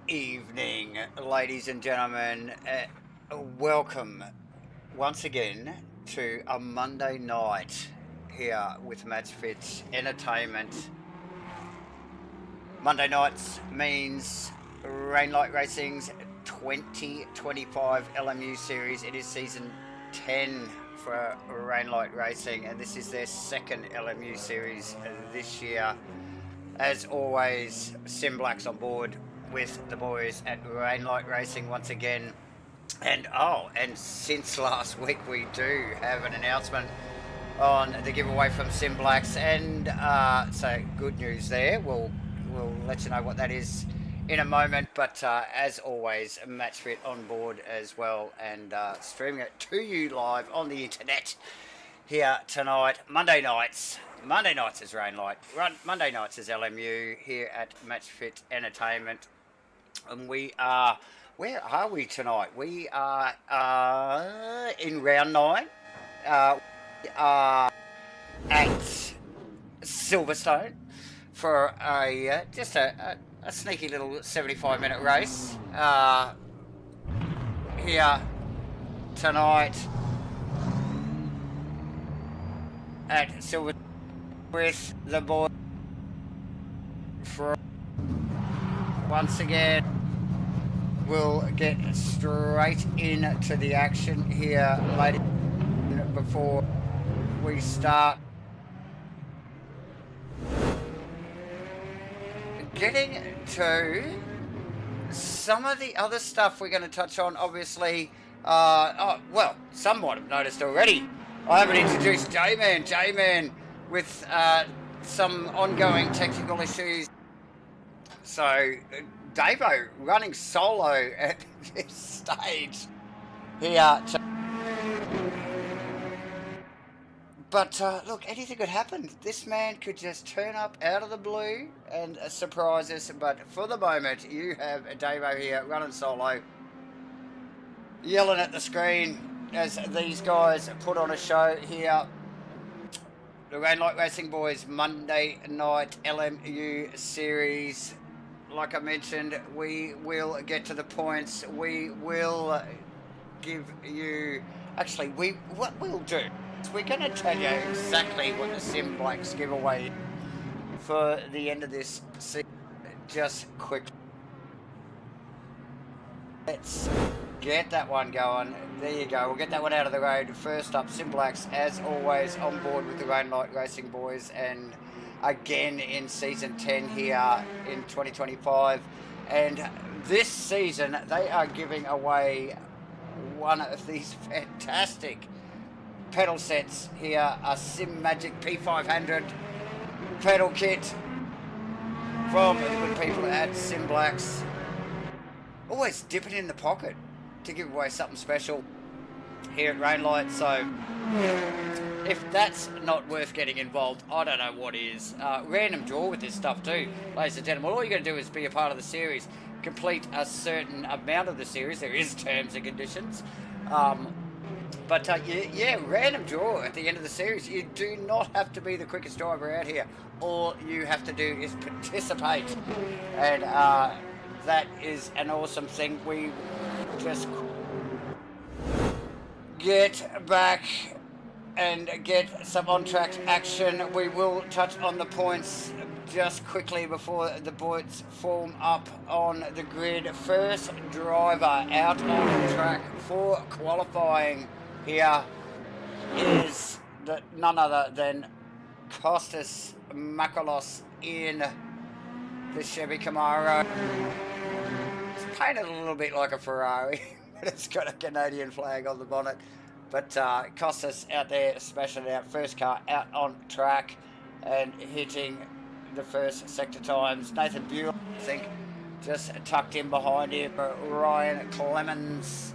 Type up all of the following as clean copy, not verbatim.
evening, ladies and gentlemen. Welcome once again to a Monday night here with MATCHFIT Entertainment. Monday nights means Rainlight Racing's 2025 LMU series. It is season 10 for Rainlight Racing, and this is their second LMU series this year. As always, SIMBLACKS on board with the boys at Rainlight Racing once again. And since last week we do have an announcement on the giveaway from SIMBLACKS, and so good news there. We'll let you know what that is in a moment, but as always, MATCHFIT on board as well, and streaming it to you live on the internet here tonight. Monday nights is Rainlight, Monday nights is LMU here at MATCHFIT Entertainment. And we are, where are we tonight? We are in round 9. We are at Silverstone for just a sneaky little 75-minute race here tonight at Silverstone with the boys. For once again, we'll get straight into the action here, ladies, before we start. Getting to some of the other stuff we're going to touch on, obviously. Well, some might have noticed already. I haven't introduced J-Man. J-Man with some ongoing technical issues. So, Davo running solo at this stage here. But look, anything could happen. This man could just turn up out of the blue and surprise us. But for the moment, you have Davo here running solo, yelling at the screen as these guys put on a show here. The Rainlight Racing boys Monday night LMU series. Like I mentioned, we will get to the points. We will give you... Actually, what we'll do is we're going to tell you exactly what the SIMBLACKS giveaway for the end of this season. Just quickly. Let's get that one going. There you go. We'll get that one out of the road. First up, SIMBLACKS, as always, on board with the Rainlight Racing boys, and again in season 10 here in 2025, and this season they are giving away one of these fantastic pedal sets here, a SimMagic P500 pedal kit from the good people at SIMBLACKS. Always dip it in the pocket to give away something special here at Rainlight. So if that's not worth getting involved, I don't know what is. Random draw with this stuff too, ladies and gentlemen. All you're going to do is be a part of the series, complete a certain amount of the series. There is terms and conditions. But random draw at the end of the series. You do not have to be the quickest driver out here. All you have to do is participate. And that is an awesome thing. We just get back and get some on-track action. We will touch on the points just quickly before the boys form up on the grid. First driver out on track for qualifying here is none other than Costas Makalos in the Chevy Camaro. It's painted a little bit like a Ferrari, but it's got a Canadian flag on the bonnet. But Costas out there smashing it out. First car out on track and hitting the first sector times. Nathan Buell, I think, just tucked in behind him. Ryan Clemens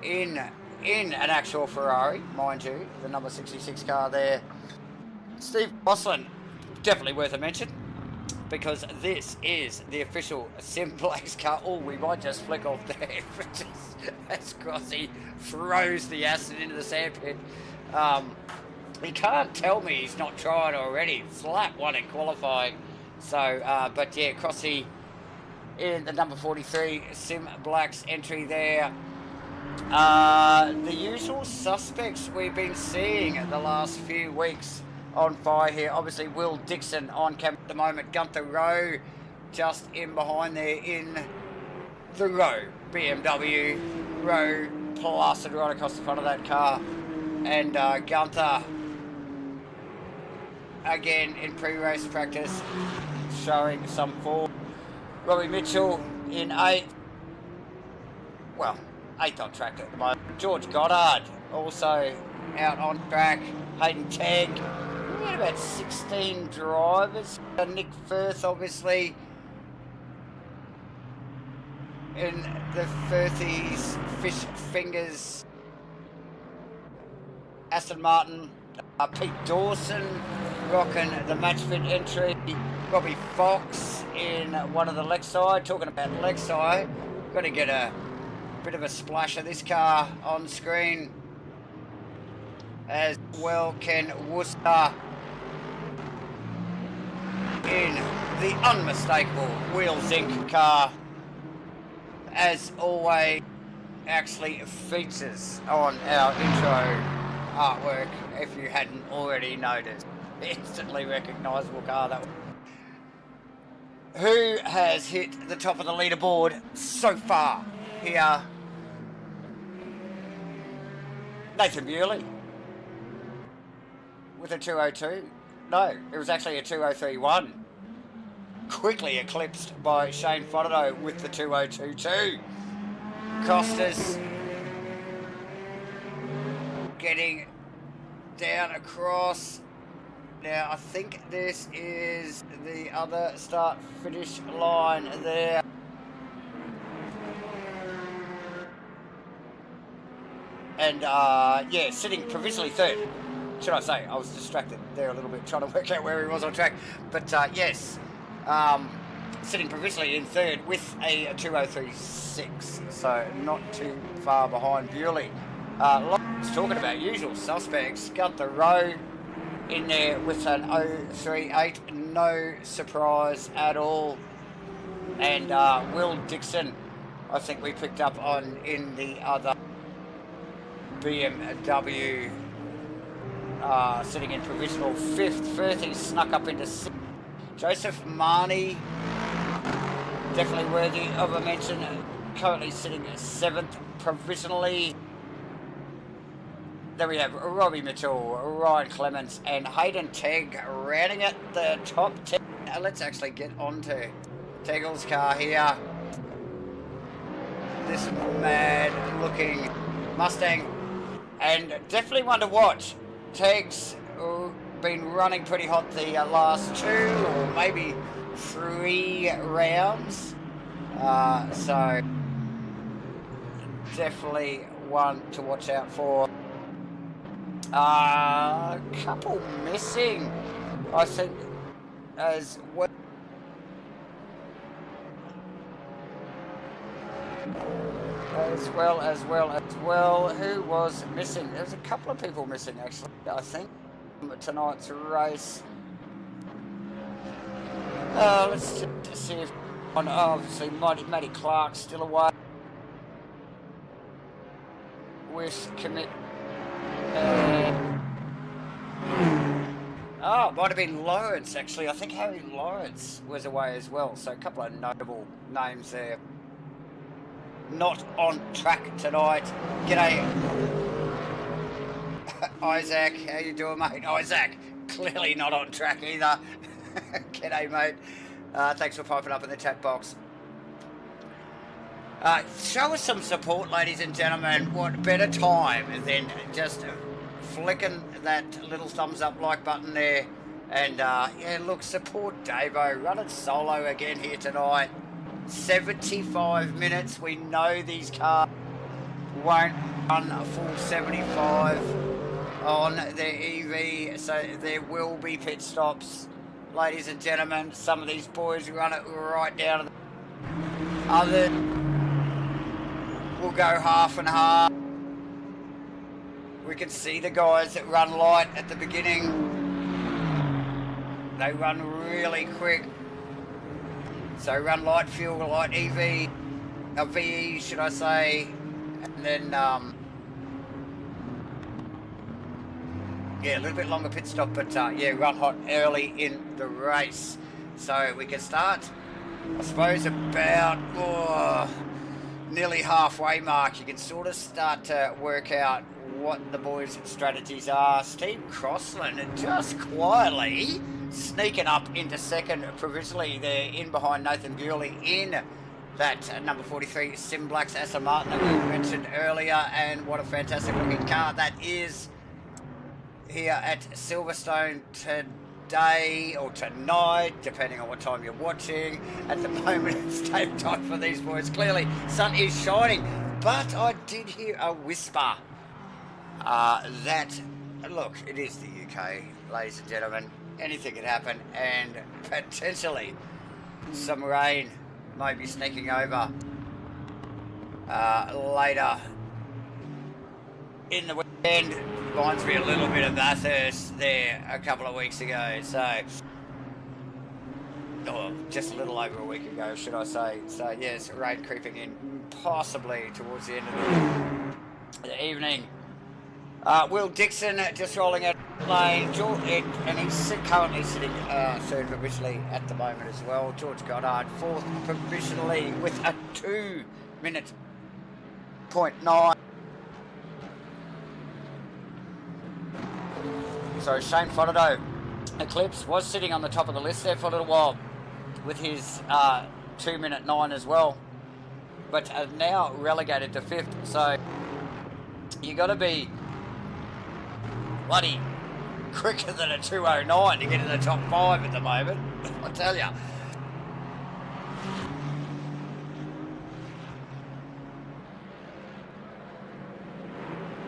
in an actual Ferrari, mind you, the number 66 car there. Steve Boslin, definitely worth a mention, because this is the official SIMBLACKS car. Oh, we might just flick off there as Crossy throws the acid into the sandpit. He can't tell me he's not trying already. Slap one in qualifying. So, but yeah, Crossy in the number 43 SIMBLACKS entry there. The usual suspects we've been seeing the last few weeks on fire here. Obviously Will Dixon on camera at the moment. Gunther Rowe just in behind there in the Rowe BMW. Rowe plastered right across the front of that car. And Gunther again in pre-race practice showing some form. Robbie Mitchell in 8th. Well, 8th on track at the moment. George Goddard also out on track. Hayden Tagg. We had about 16 drivers. Nick Firth, obviously, in the Firthies, Fish Fingers, Aston Martin, Pete Dawson rocking the MATCHFIT entry. Robbie Fox in one of the Lexi. Talking about Lexi, got to get a bit of a splash of this car on screen. As well, Ken Worcester in the unmistakable Wheel Zinc car. As always, actually features on our intro artwork, if you hadn't already noticed. Instantly recognisable car that one. Who has hit the top of the leaderboard so far here? Nathan Bewley with a 202. No, it was actually a 203.1. Quickly eclipsed by Shane Fonato with the 202.2. Costas getting down across. Now I think this is the other start finish line there. And yeah, sitting provisionally 3rd. Should I say? I was distracted there a little bit trying to work out where he was on track. But yes, sitting provisionally in 3rd with a 203.6. So not too far behind Bewley. Lots talking about usual suspects. Gunther Rowe in there with an 038, no surprise at all. And Will Dixon, I think we picked up on in the other BMW, sitting in provisional 5th. Firthy snuck up into 6th. Joseph Marnie, definitely worthy of a mention, currently sitting at 7th provisionally. There we have Robbie Mitchell, Ryan Clements, and Hayden Tagg rounding at the top 10. Let's actually get on to Teggle's car here. This mad looking Mustang, and definitely one to watch. Tagg's been running pretty hot the last 2 or maybe 3 rounds. So definitely one to watch out for. A couple missing, I think, as well. As well. Who was missing? There was a couple of people missing, actually, I think, tonight's race. Let's just see if, obviously, Matty Clark's still away with commit. Oh, it might have been Lawrence, actually. I think Harry Lawrence was away as well. So a couple of notable names there. Not on track tonight. G'day, Isaac. How you doing, mate? Isaac, clearly not on track either. G'day, mate. Thanks for piping up in the chat box. Show us some support, ladies and gentlemen. What better time than just flicking that little thumbs up like button there. And yeah, look, support Davo. Running solo again here tonight. 75 minutes. We know these cars won't run a full 75 on their EV, so there will be pit stops, ladies and gentlemen. Some of these boys run it right down to the other. We'll go half and half. We can see the guys that run light at the beginning. They run really quick. So run light fuel, light EV, VE should I say, and then yeah, a little bit longer pit stop, but yeah, run hot early in the race. So we can start, I suppose, about nearly halfway mark. You can sort of start to work out what the boys' strategies are. Steve Crossland just quietly sneaking up into second provisionally there, in behind Nathan Bewley in that number 43 SIMBLACKS Aston Martin that we mentioned earlier. And what a fantastic looking car that is here at Silverstone today or tonight, depending on what time you're watching. At the moment, it's tape time for these boys. Clearly, sun is shining, but I did hear a whisper that, look, it is the UK, ladies and gentlemen. Anything can happen, and potentially some rain might be sneaking over later in the weekend. Reminds me a little bit of Bathurst there a couple of weeks ago, so just a little over a week ago, should I say. So yes, rain creeping in possibly towards the end of the evening. Will Dixon just rolling out lane, and he's currently sitting third provisionally at the moment as well. George Goddard fourth provisionally with a 2:09. So Shane Fonadoe, Eclipse, was sitting on the top of the list there for a little while with his 2:09 as well, but now relegated to fifth. So you got to be bloody quicker than a 2:09 to get in the top 5 at the moment, I tell you.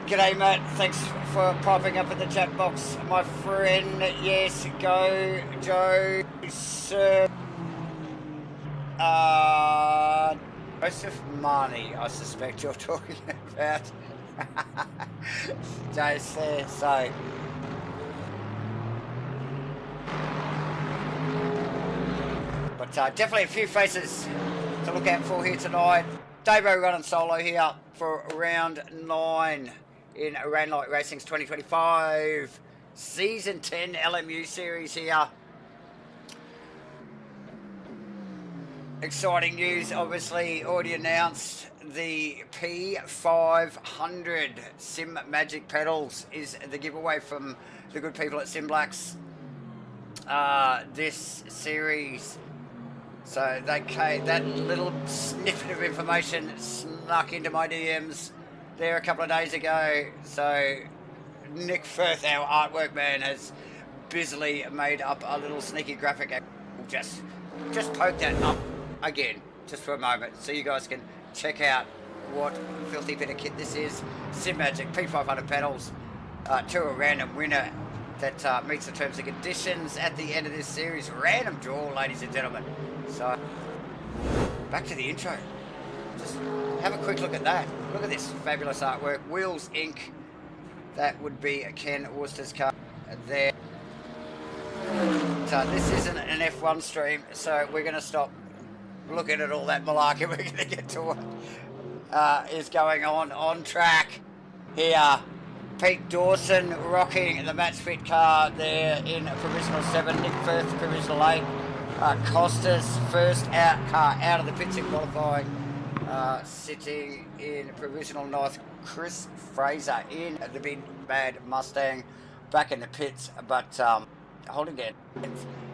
G'day, Matt. Thanks for popping up in the chat box, my friend. Yes, go, Joe, sir. Joseph Marnie, I suspect you're talking about. Joe's there, so. But definitely a few faces to look out for here tonight. Davo running solo here for round 9 in Rainlight Racing's 2025 Season 10 LMU Series here. Exciting news, obviously, already announced the P500 Sim Magic pedals is the giveaway from the good people at SIMBLACKS this series. So that little snippet of information snuck into my DMs there a couple of days ago. So Nick Firth, our artwork man, has busily made up a little sneaky graphic. We'll just poke that up again just for a moment so you guys can check out what filthy bit of kit this is. Sim Magic P500 pedals to a random winner that meets the terms and conditions at the end of this series. Random draw, ladies and gentlemen. So back to the intro. Just have a quick look at that. Look at this fabulous artwork. Wheels Inc. That would be Ken Worcester's car there. So this isn't an F1 stream, so we're going to stop looking at all that malarkey. We're going to get to what is going on track here. Pete Dawson rocking the MATCHFIT car there in provisional 7. Nick Firth provisional 8. Costas first car out of the pits in qualifying, sitting in provisional 9th. Chris Fraser in the big bad Mustang back in the pits, but holding down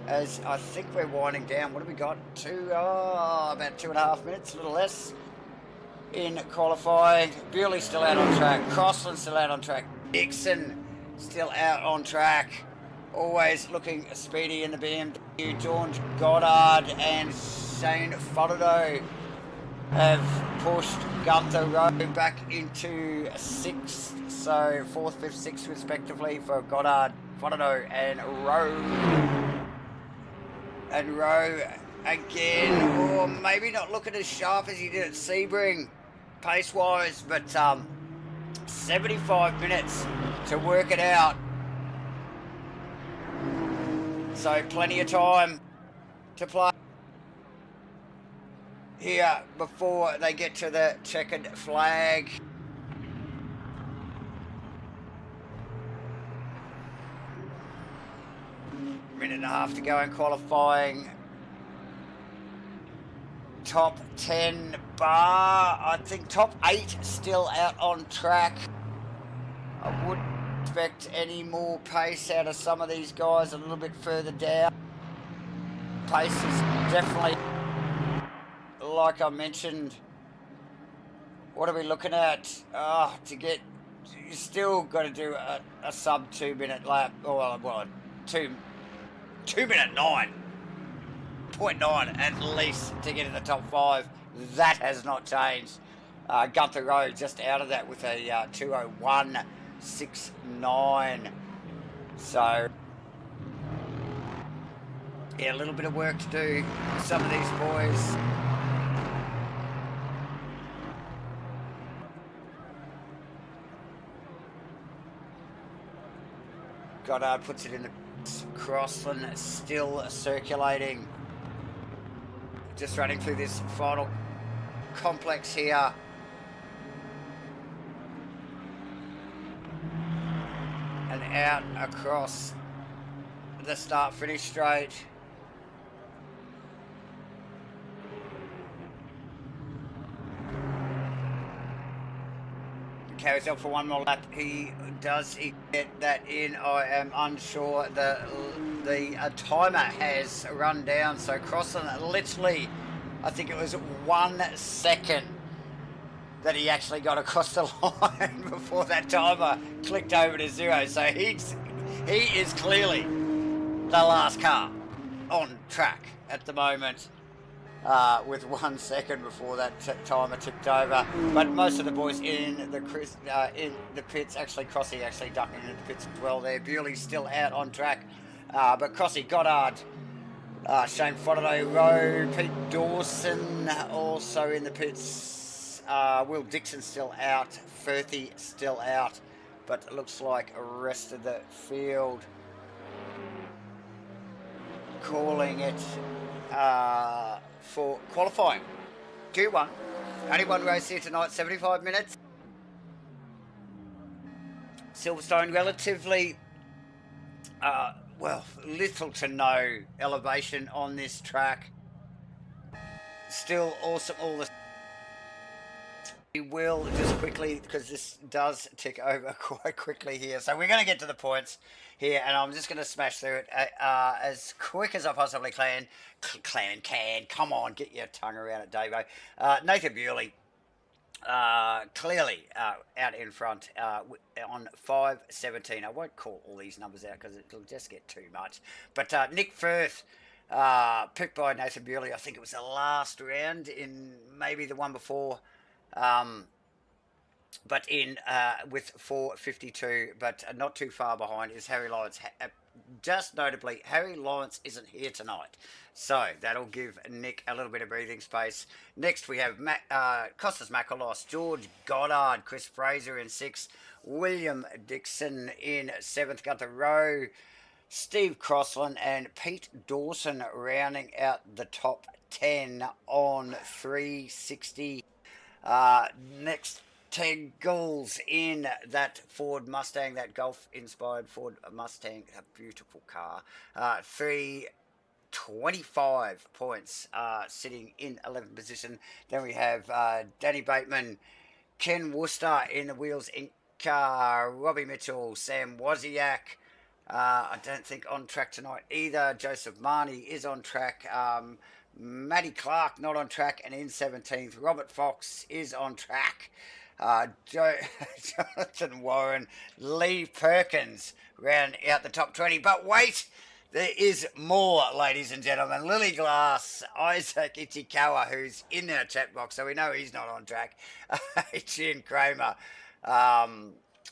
as I think we're winding down. What have we got? About 2.5 minutes, a little less in qualifying. Bewley still out on track. Crossland still out on track. Dixon still out on track. Always looking speedy in the BMW. George Goddard and Shane Fonadoe have pushed Gunther Rowe back into 6th. So 4th, 5th, 6th respectively for Goddard, Fonadoe and Rowe. And Rowe again, or maybe not looking as sharp as he did at Sebring pace-wise, but 75 minutes to work it out. So plenty of time to play. here before they get to the checkered flag. Minute and a half to go in qualifying. Top 10 bar, I think top 8 still out on track. I wouldn't expect any more pace out of some of these guys a little bit further down. Pace is definitely, like I mentioned, what are we looking at? To get, you still got to do a sub 2 minute lap, or well, 2 minute 9.9 at least to get in the top 5. That has not changed. Gunther Rowe just out of that with a 2:01.69. So yeah, a little bit of work to do with some of these boys. Goddard puts it in the Crossland still circulating. Just running through this final complex here. And out across the start finish straight. Carries on for one more lap. Does he get that in? I am unsure. The timer has run down, so Crossland literally, I think it was 1 second that he actually got across the line before that timer clicked over to 0. So he is clearly the last car on track at the moment. With 1 second before that timer ticked over, but most of the boys in the pits, actually Crossy actually ducking into the pits as well there. Bewley's still out on track, but Crossy, Goddard, Shane Fodderday, Rowe, Pete Dawson also in the pits, Will Dixon still out, Firthy still out, but it looks like the rest of the field calling it for qualifying. Q1, only one race here tonight, 75 minutes. Silverstone, relatively, well, little to no elevation on this track. Still awesome, all the... We will just quickly, because this does tick over quite quickly here. So we're going to get to the points here, and I'm just going to smash through it as quick as I possibly can. Come on, get your tongue around it, Davo. Nathan Bewley, clearly out in front on 5:17. I won't call all these numbers out because it'll just get too much. But Nick Firth, picked by Nathan Bewley, I think it was the last round in maybe the one before. But in with 4:52, but not too far behind is Harry Lawrence. Just notably, Harry Lawrence isn't here tonight, so that'll give Nick a little bit of breathing space. Next we have Costas Makalos, George Goddard, Chris Fraser in 6th, William Dixon in 7th, Gunther Rowe, Steve Crossland and Pete Dawson rounding out the top 10 on 360. Next, Ted Gulls in that Ford Mustang, that Golf-inspired Ford Mustang, a beautiful car. 325 points, sitting in 11th position. Then we have Danny Bateman, Ken Worcester in the Wheels Inc. car, Robbie Mitchell, Sam Wozniak. I don't think on track tonight either. Joseph Marnie is on track. Matty Clark not on track and in 17th. Robert Fox is on track. Jonathan Warren, Lee Perkins round out the top 20. But wait, there is more, ladies and gentlemen. Lily Glass, Isaac Ichikawa, who's in our chat box, so we know he's not on track. Adrian Kramer,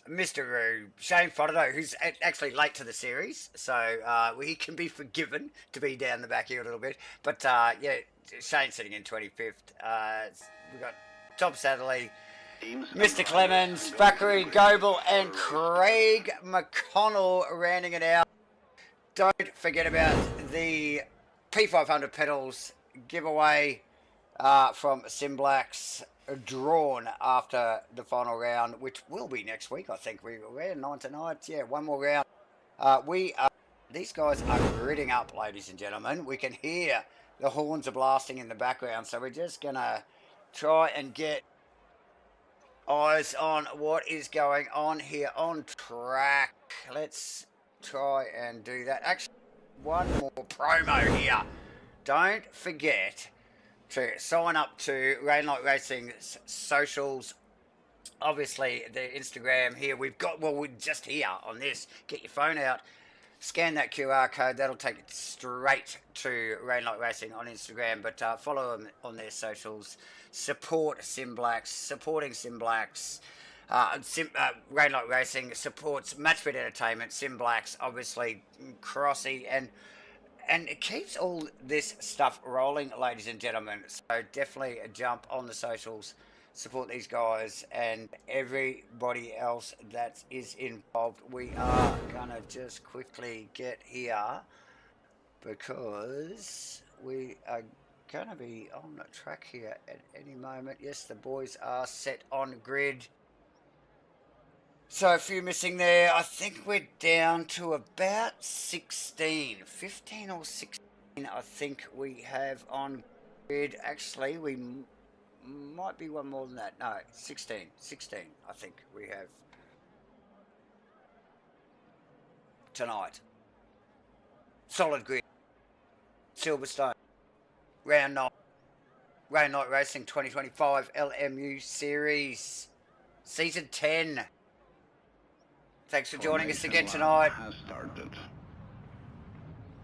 Mr. Roo, Shane Fodderday, who's actually late to the series, so he can be forgiven to be down the back here a little bit. But yeah, Shane sitting in 25th. We've got Tom Satterley, Mr. Clemens, Bakary Goebel, and Craig McConnell rounding it out. Don't forget about the P500 pedals giveaway. from SIMBLACKS drawn after the final round, which will be next week, I think. We're 9 tonight. Yeah, one more round. These guys are gritting up, ladies and gentlemen. We can hear the horns are blasting in the background, so we're just going to try and get eyes on what is going on here on track. Let's try and do that. Actually, one more promo here. Don't forget to sign up to Rain Light Racing's socials. Obviously, the Instagram here. We're just here on this. Get your phone out. Scan that QR code. That'll take it straight to Rain Light Racing on Instagram. But follow them on their socials. Support SIMBLACKS. Supporting SIMBLACKS. Rain Light Racing supports MATCHFIT Entertainment. SIMBLACKS, obviously, Crossy, and it keeps all this stuff rolling, ladies and gentlemen. So definitely jump on the socials. Support these guys and everybody else that is involved. We are gonna just quickly get here because we are gonna be on the track here at any moment. Yes, the boys are set on grid. So a few missing there. I think we're down to about 16, 15 or 16. I think we have on grid. Actually, we might be one more than that. No, 16 I think we have tonight. Solid grid. Silverstone. Round 9. Rain Light Racing 2025 LMU Series. Season 10. Thanks for joining us again tonight.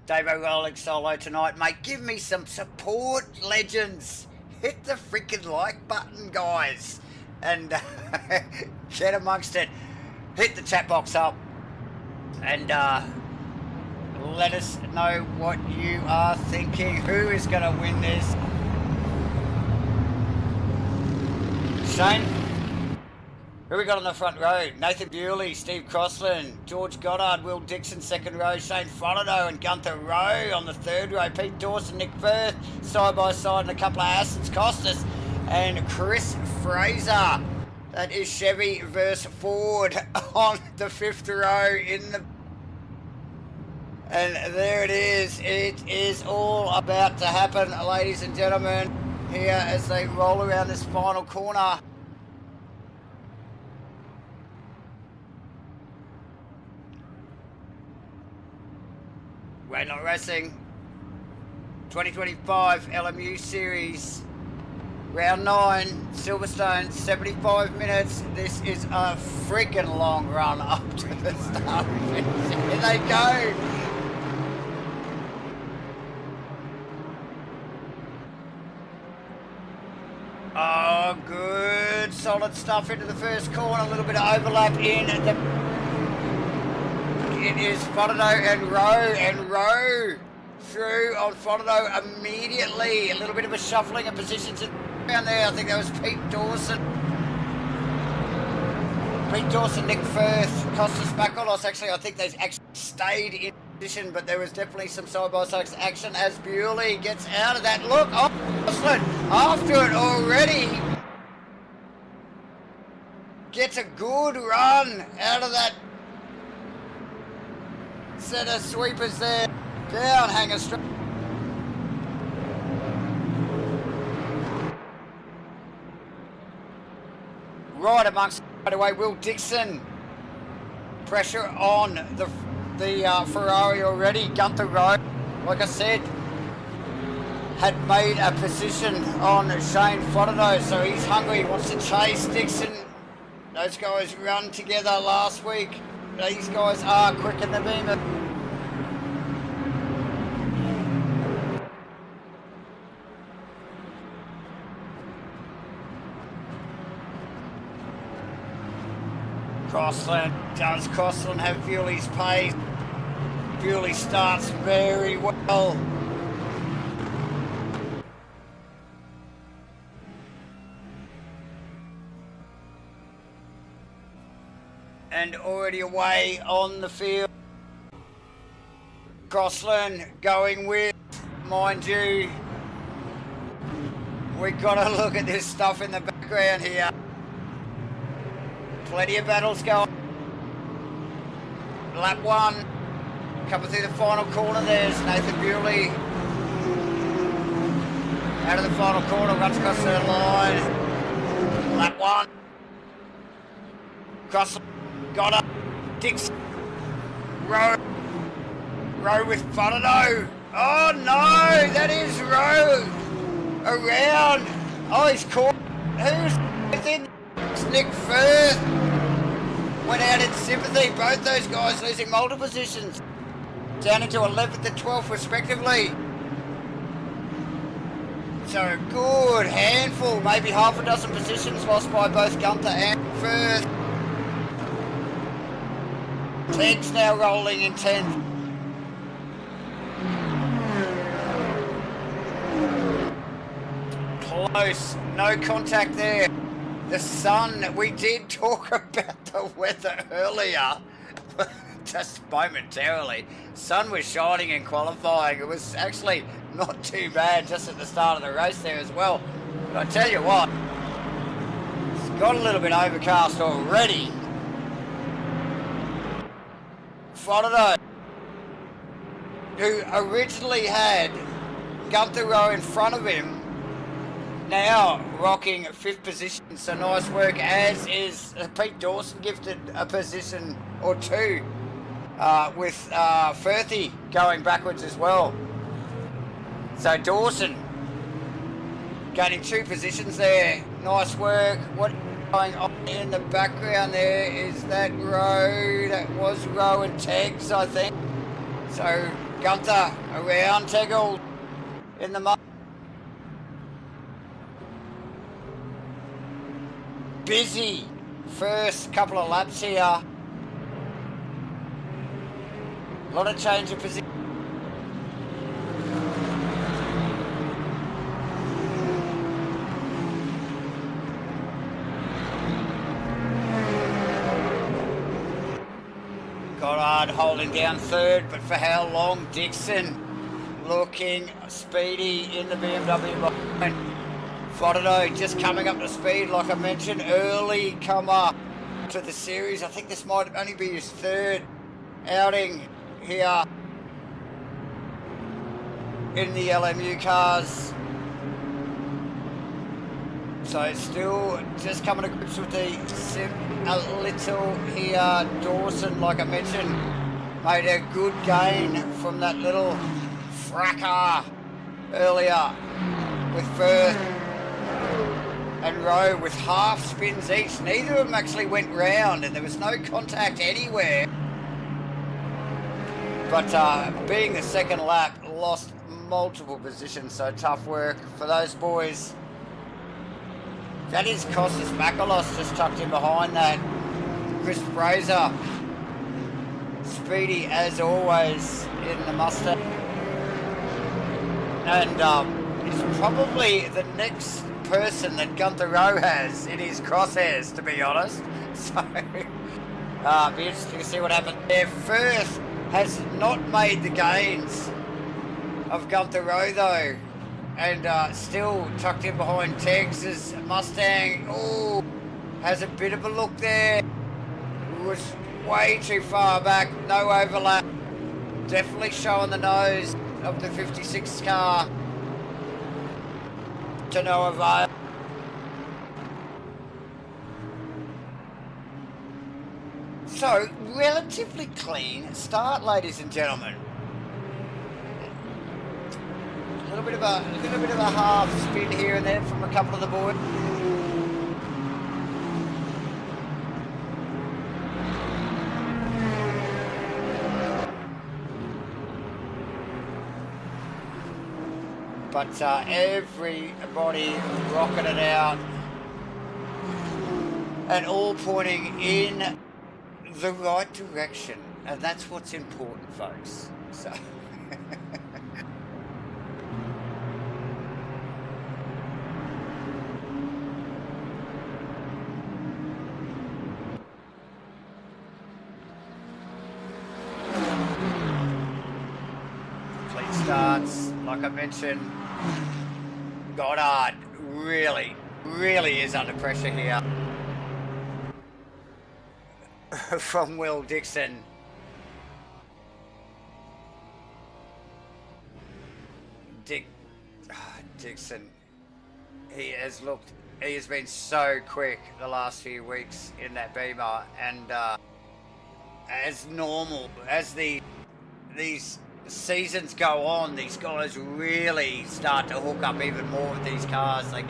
Davo rolling solo tonight, mate. Give me some support, legends. Hit the freaking like button, guys. And get amongst it. Hit the chat box up. And let us know what you are thinking. Who is going to win this? Shane? Who we got on the front row? Nathan Bewley, Steve Crossland, George Goddard, Will Dixon, second row, Shane Fronado and Gunther Rowe on the third row, Pete Dawson, Nick Firth, side by side, and a couple of Assens Costas, and Chris Fraser. That is Chevy versus Ford on the fifth row in the... And there it is. It is all about to happen, ladies and gentlemen, here as they roll around this final corner. Rain Light Racing 2025 LMU Series Round 9 Silverstone, 75 minutes. This is a freaking long run up to the start. Here they go. Oh, good solid stuff into the first corner. A little bit of overlap in the... It is Fronado and Rowe through on Fronado immediately. A little bit of a shuffling of positions down there. I think that was Pete Dawson, Nick Firth, Costas Bacolos. Actually, I think they actually stayed in position, but there was definitely some side-by-side action as Bewley gets out of that. Look, Osland after it already. Gets a good run out of that set of sweepers there. Down, hanger straight. Right amongst right away, Will Dixon. Pressure on the Ferrari already. Gunther Rowe, like I said, had made a position on Shane Fronado, so he's hungry. He wants to chase Dixon. Those guys run together last week. These guys are quick in the beamer. Does Crossland have Bewley's pace? Bewley starts very well. And already away on the field. Crossland going with, mind you, we got to look at this stuff in the background here. Plenty of battles going. Lap 1. Coming through the final corner, there's Nathan Bewley. Out of the final corner, runs across the line. Lap 1. Cross, got up. Dixon. Rowe. Rowe with Fonado. Oh no, that is Rowe. Around. Oh, he's caught. Who's within? It's Nick Firth. Went out in sympathy. Both those guys losing multiple positions. Down into 11th and 12th respectively. So good handful, maybe half a dozen positions lost by both Gunther and Firth. Teg's now rolling in 10th. Close, no contact there. The sun, we did talk about the weather earlier. Just momentarily. Sun was shining in qualifying. It was actually not too bad just at the start of the race there as well. But I tell you what, it's got a little bit overcast already. Fonado, who originally had Gunther Rowe in front of him, now rocking 5th position. So nice work, as is Pete Dawson, gifted a position or 2. With Firthy going backwards as well. So Dawson gaining 2 positions there. Nice work. What going on in the background there is that Rowe. That was Rowe and Tegs, I think. So Gunther around Tegel in the mud. Busy first couple of laps here. A lot of change of position. Goddard holding down 3rd, but for how long? Dixon looking speedy in the BMW line. Fonado just coming up to speed, like I mentioned, early comer to the series. I think this might only be his 3rd outing here in the LMU cars. So still just coming to grips with the sim a little here. Dawson, like I mentioned, made a good gain from that little fracas earlier with Firth and Rowe with half spins each. Neither of them actually went round and there was no contact anywhere. But being the 2nd lap, lost multiple positions, so tough work for those boys. That is Costas Makalos just tucked in behind that. Chris Fraser, speedy as always in the Mustang. And is probably the next person that Gunther Rowe has in his crosshairs, to be honest. So, be interesting to see what happens there. Firth has not made the gains of Gunther Rowe though, and still tucked in behind Tegs' Mustang. Oh, has a bit of a look there. Was way too far back, no overlap. Definitely showing the nose of the 56 car to no avail. So, relatively clean start, ladies and gentlemen. A little bit of a half spin here and there from a couple of the boys. But everybody rocking it out and all pointing in the right direction, and that's what's important, folks. So clean starts, like I mentioned. Goddard really, really is under pressure here from Will Dixon. Dixon, he has been so quick the last few weeks in that Beamer, and as normal, as these seasons go on, these guys really start to hook up even more with these cars. They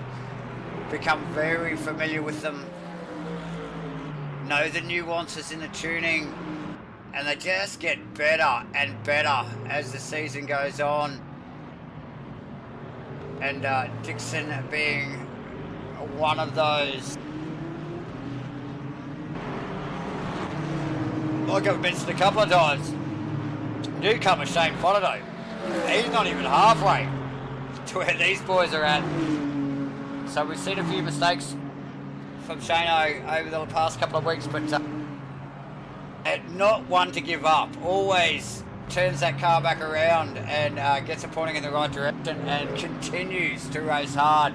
become very familiar with them, know the nuances in the tuning, and they just get better and better as the season goes on. And Dixon being one of those. Like I've mentioned a couple of times, newcomer Shane Fonato, he's not even halfway to where these boys are at. So we've seen a few mistakes from Shane over the past couple of weeks, but not one to give up. Always turns that car back around and gets it pointing in the right direction and continues to race hard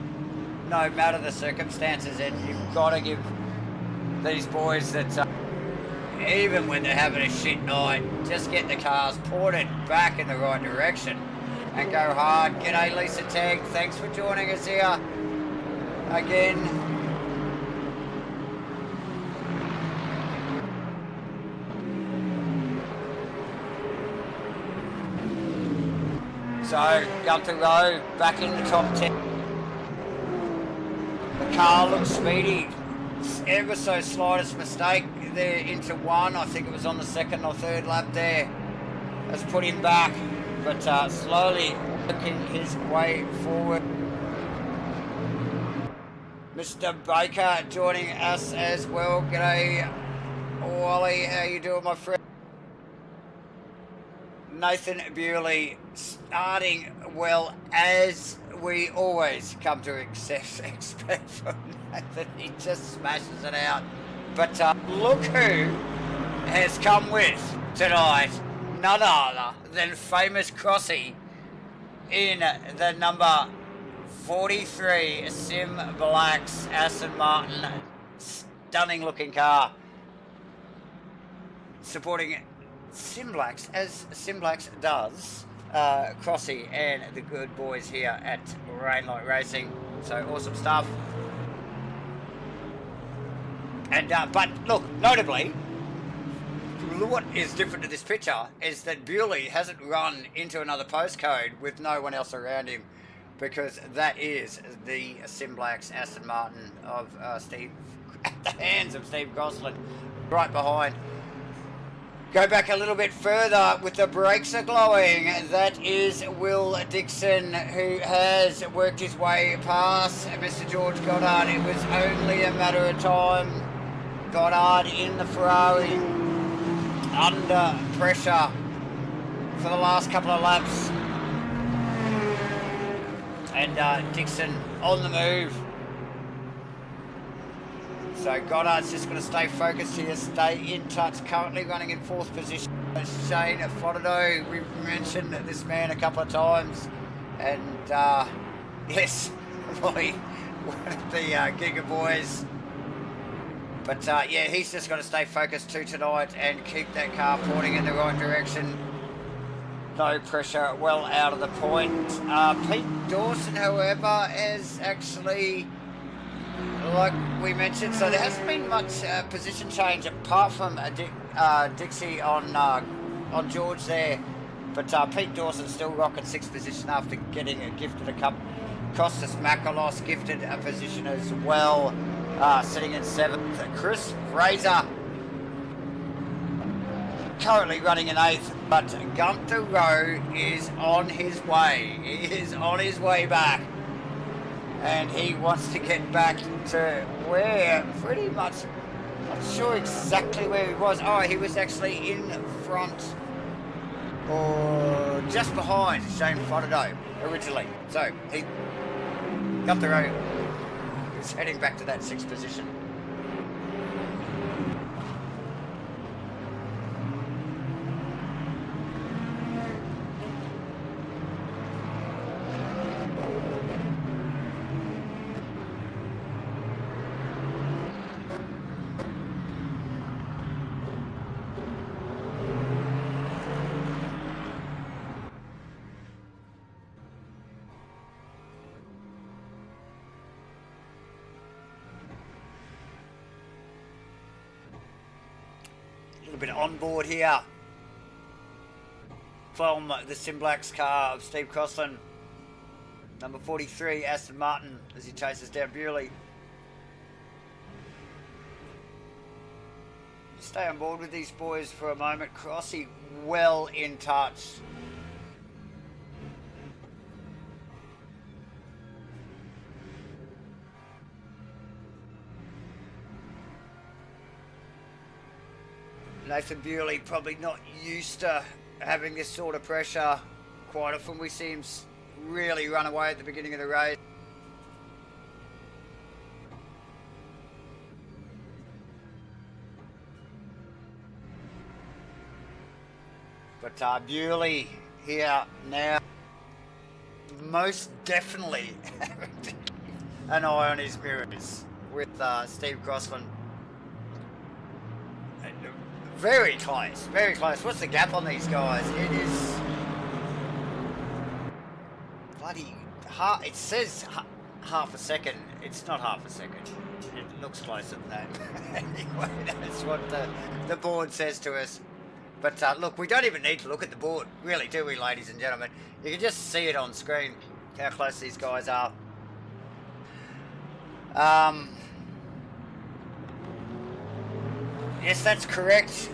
no matter the circumstances. And you've got to give these boys that even when they're having a shit night, just get the cars ported back in the right direction and go hard. G'day Lisa Tagg, thanks for joining us here again. So, Gunther Rowe back in the top 10. The car looks speedy. Ever so slightest mistake there into one. I think it was on the second or third lap there. Has put him back, but slowly looking his way forward. Mr. Baker joining us as well. G'day, Wally. How you doing, my friend? Nathan Bewley starting well, as we always come to expect from Nathan. He just smashes it out. But look who has come with tonight, none other than famous Crossy in the number 43 SIMBLACKS Aston Martin. Stunning looking car. Supporting SIMBLACKS, as SIMBLACKS does, Crossy and the good boys here at Rainlight Racing. So awesome stuff. And but look, notably, what is different to this picture is that Bewley hasn't run into another postcode with no one else around him, because that is the SIMBLACKS Aston Martin of Steve, at the hands of Steve Gosselin, right behind. Go back a little bit further with the brakes are glowing. That is Will Dixon, who has worked his way past Mr. George Goddard. It was only a matter of time. Goddard in the Ferrari, under pressure for the last couple of laps. And Dixon on the move. So Goddard's just going to stay focused here, stay in touch. Currently running in fourth position. Shane Fonato, we've mentioned this man a couple of times. And yes, Roy, one of the Giga boys. But yeah, he's just got to stay focused too tonight and keep that car pointing in the right direction. No pressure, well out of the point. Pete Dawson, however, is actually, like we mentioned, so there hasn't been much position change apart from Dixie on George there. But Pete Dawson still rocking sixth position after getting gifted a cup. Costas Makalos gifted a position as well, sitting in seventh. Chris Fraser currently running in eighth, but Gunther Rowe is on his way. He is on his way back. And he wants to get back to where pretty much, not sure exactly where he was. Oh, he was actually in front or just behind Shane Fonato originally. So he got the road. He's heading back to that sixth position. Good bit of onboard here from the SIMBLACKS car of Steve Crossland. Number 43, Aston Martin, as he chases down Bewley. Stay on board with these boys for a moment. Crossy well in touch. Nathan Bewley probably not used to having this sort of pressure. Quite often we see him really run away at the beginning of the race. But Bewley here now, most definitely an eye on his mirrors with Steve Crossland. Very close, very close. What's the gap on these guys? It is bloody half. It says half a second. It's not half a second. It looks closer than that. Anyway, that's what the board says to us. But look, we don't even need to look at the board, really, do we, ladies and gentlemen? You can just see it on screen, how close these guys are. Yes, that's correct,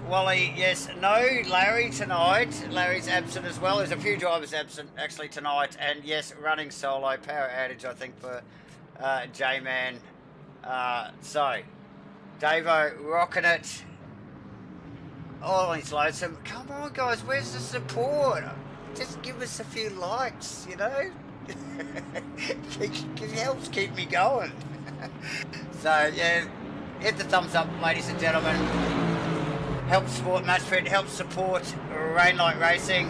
Wally. Yes, no, Larry tonight. Larry's absent as well. There's a few drivers absent, actually, tonight. And yes, running solo, power outage, I think, for J-Man. So, Davo rocking it. Oh, he's lonesome. Come on, guys, where's the support? Just give us a few likes, you know? It helps keep me going. So, yeah, hit the thumbs up, ladies and gentlemen. Help support MATCHFIT, help support Rainlight Racing.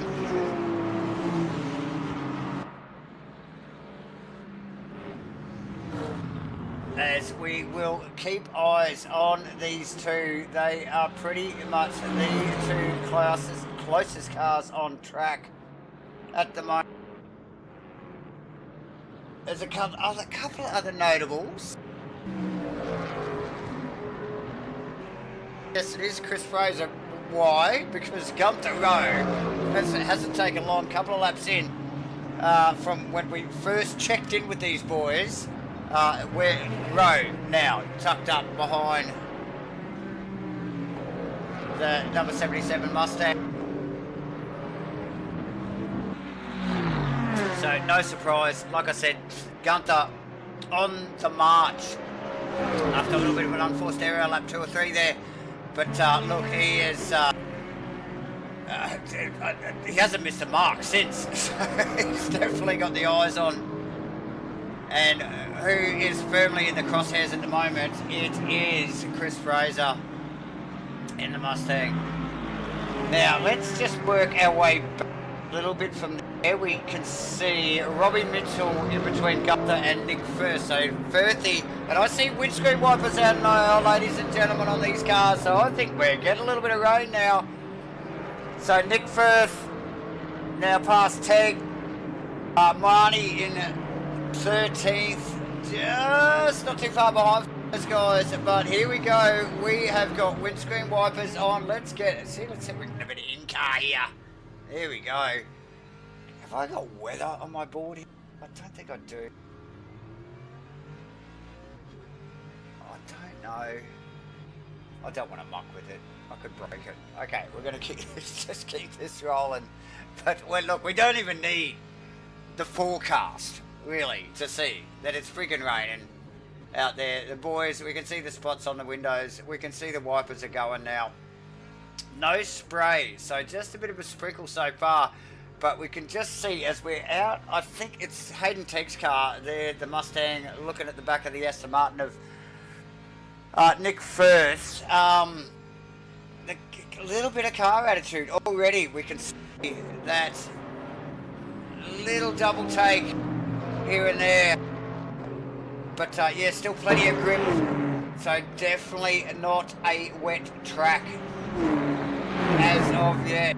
As we will keep eyes on these two. They are pretty much the two closest cars on track at the moment. There's a couple of other notables. Yes, it is Chris Fraser. Why? Because Gunther Rowe hasn't taken long, couple of laps in from when we first checked in with these boys. We're Rowe now tucked up behind the number 77 Mustang. So no surprise, like I said, Gunther on the march after a little bit of an unforced error, lap 2 or 3 there. But look, he is he hasn't missed a mark since. So he's definitely got the eyes on. And who is firmly in the crosshairs at the moment? It is Chris Fraser in the Mustang. Now, let's just work our way back a little bit from there. We can see Robbie Mitchell in between Gunther and Nick Firth. So, Firthy, and I see windscreen wipers out now, ladies and gentlemen, on these cars. So, I think we're getting a little bit of rain now. So, Nick Firth now past Teg. Marnie in 13th, just not too far behind those guys, but here we go. We have got windscreen wipers on. Let's see if we can have a bit of in-car here. There we go. Have I got weather on my board here? I don't think I do. I don't know. I don't want to muck with it. I could break it. Okay, we're going to just keep this rolling. But well, look, we don't even need the forecast, really, to see that it's friggin' raining out there. The boys, we can see the spots on the windows. We can see the wipers are going now. No spray, so just a bit of a sprinkle so far. But we can just see as we're out, I think it's Hayden Tegg's car there, the Mustang, looking at the back of the Aston Martin of Nick Firth. A little bit of car attitude already. We can see that little double take here and there, but yeah, still plenty of grip, so definitely not a wet track as of yet.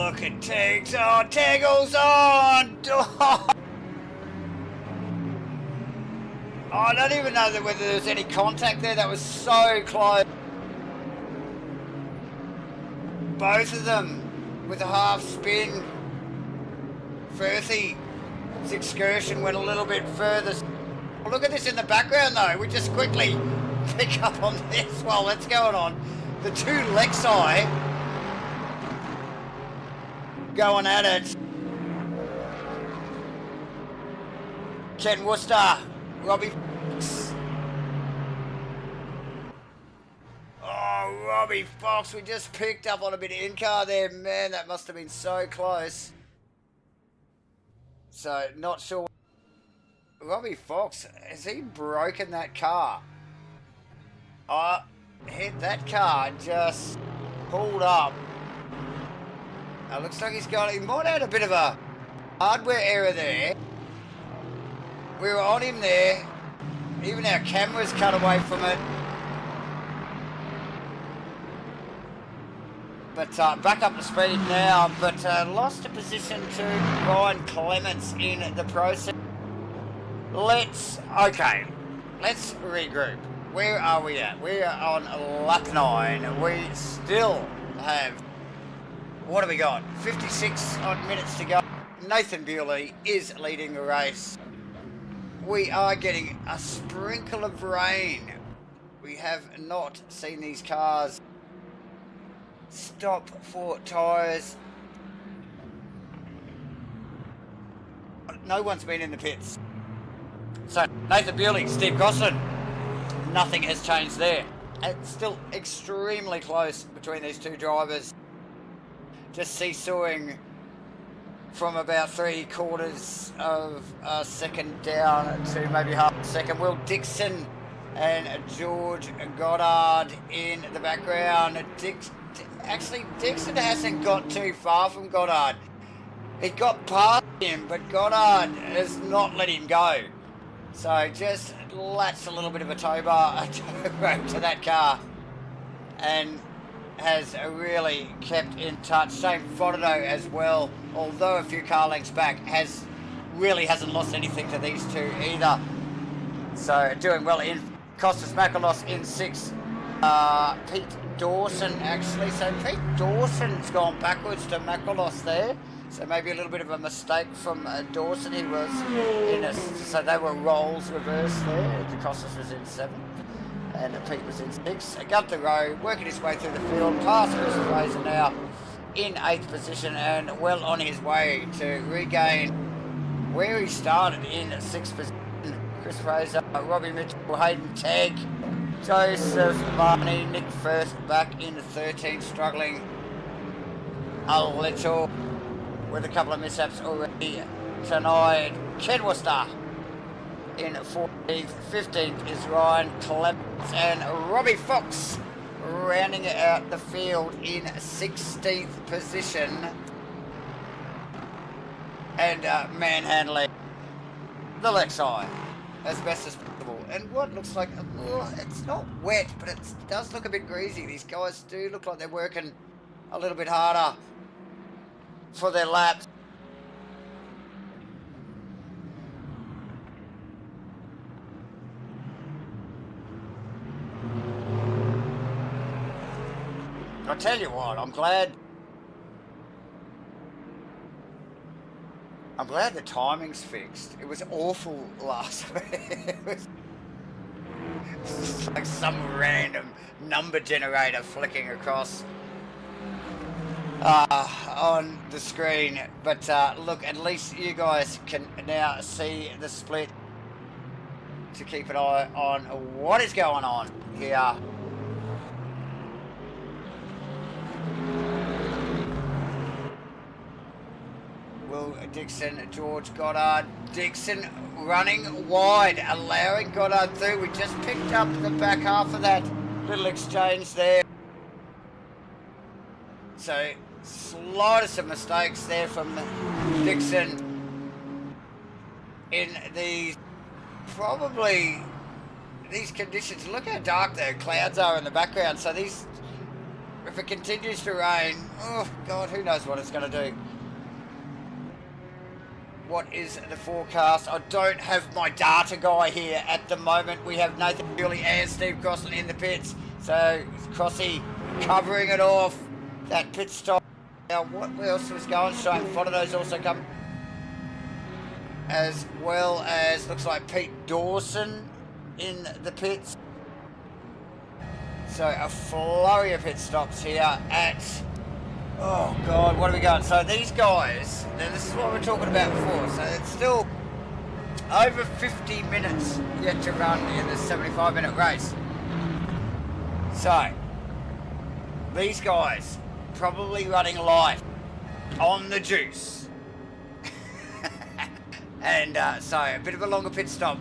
look at Tags on, Taggles on! I don't even know whether there was any contact there. That was so close. Both of them with a half spin. Firthy's excursion went a little bit further. Look at this in the background though. We just quickly pick up on this while that's going on. The two Lexi going at it. Ken Worcester, Robbie. Oh, Robbie Fox, we just picked up on a bit of in-car there. Man, that must have been so close. So, not sure. Robbie Fox, has he broken that car? Hit that car, just pulled up. It looks like he might have had a bit of a hardware error there. We were on him there. Even our cameras cut away from it. But back up to speed now, but lost a position to Ryan Clements in the process. Let's regroup. Where are we at? We are on lap 9. We still have, what have we got? 56 odd minutes to go. Nathan Bewley is leading the race. We are getting a sprinkle of rain. We have not seen these cars stop for tyres. No one's been in the pits. So Nathan Bewley, Steve Gosselin, nothing has changed there. It's still extremely close between these two drivers. Just seesawing from about 3/4 of a second down to maybe half a second. Will Dixon and George Goddard in the background. Dixon hasn't got too far from Goddard. He got past him, but Goddard has not let him go. So just latched a little bit of a tow bar to that car and has really kept in touch. Same Frodo as well, although a few car lengths back, hasn't lost anything to these two either. So doing well in Costas Makalos in 6. Pete Dawson actually. So Pete Dawson's gone backwards to Makalos there. So maybe a little bit of a mistake from Dawson. He was in so they were roles reversed there. Costas was in 7 and Pete was in 6. Gunther Rowe working his way through the field, past Chris Fraser now in 8th position and well on his way to regain where he started in 6th position. Chris Fraser, Robbie Mitchell, Hayden Tagg, Joseph Marnie, Nick Firth back in 13, struggling a little with a couple of mishaps already tonight. Ken Worcester in 14th, 15th is Ryan Clements and Robbie Fox rounding out the field in 16th position and manhandling the Lexi as best as possible. And what looks like, it's not wet, but it does look a bit greasy. These guys do look like they're working a little bit harder for their laps. I tell you what, I'm glad the timing's fixed. It was awful last week. It was like some random number generator flicking across on the screen. But look, at least you guys can now see the split to keep an eye on what is going on here. Will Dixon, George Goddard. Dixon running wide, allowing Goddard through. We just picked up the back half of that little exchange there. So, slightest of mistakes there from Dixon in these conditions. Look how dark the clouds are in the background. So these if it continues to rain, oh God, who knows what it's going to do. What is the forecast? I don't have my data guy here at the moment. We have Nathan Bewley and Steve Crossan in the pits. So Crossy covering it off. That pit stop. Now what else was going? Shane Fonteno's also come. As well as looks like Pete Dawson in the pits. So a flurry of pit stops here at, oh God, what have we got? So these guys, now this is what we were talking about before, so it's still over 50 minutes yet to run in the 75-minute race. So, these guys probably running light on the juice. And so a bit of a longer pit stop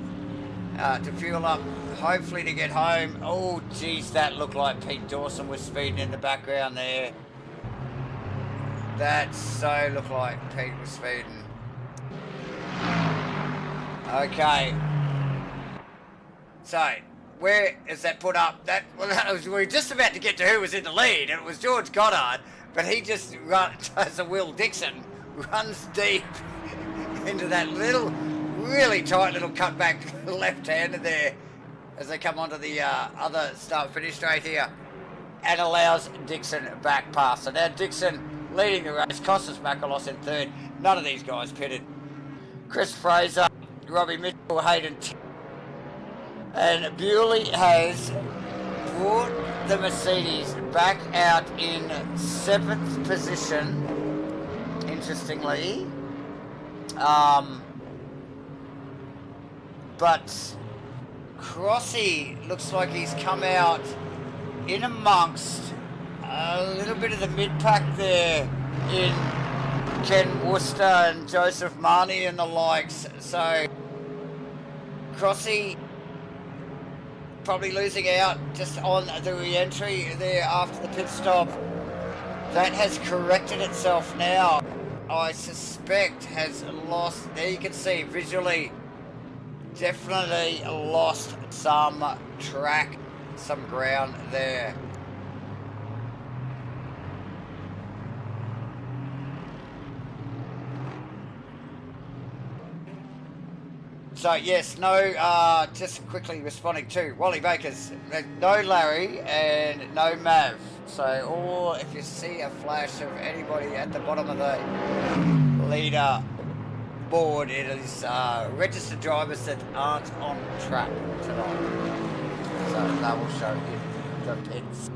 to fuel up, hopefully to get home. Oh geez, that looked like Pete Dawson was speeding in the background there. That so looked like Pete was speeding. Okay. So, where is that put up? We were just about to get to who was in the lead, and it was George Goddard, but he just does a Will Dixon, runs deep into that little, really tight little cutback left-hander there as they come onto the other start-finish straight here, and allows Dixon back past. So now Dixon leading the race, Costas Makalos in third. None of these guys pitted. Chris Fraser, Robbie Mitchell, Hayden, and Bewley has brought the Mercedes back out in 7th position, interestingly. But Crossy looks like he's come out in amongst a little bit of the mid-pack there in Ken Worcester and Joseph Marnie and the likes. So Crossy probably losing out just on the re-entry there after the pit stop. That has corrected itself now. I suspect has lost, there you can see visually, definitely lost some track, some ground there. So yes, no, just quickly responding to Wally Baker's, no Larry and no Mav. So, or if you see a flash of anybody at the bottom of the leader board, it is registered drivers that aren't on track tonight. So that will show you the pits.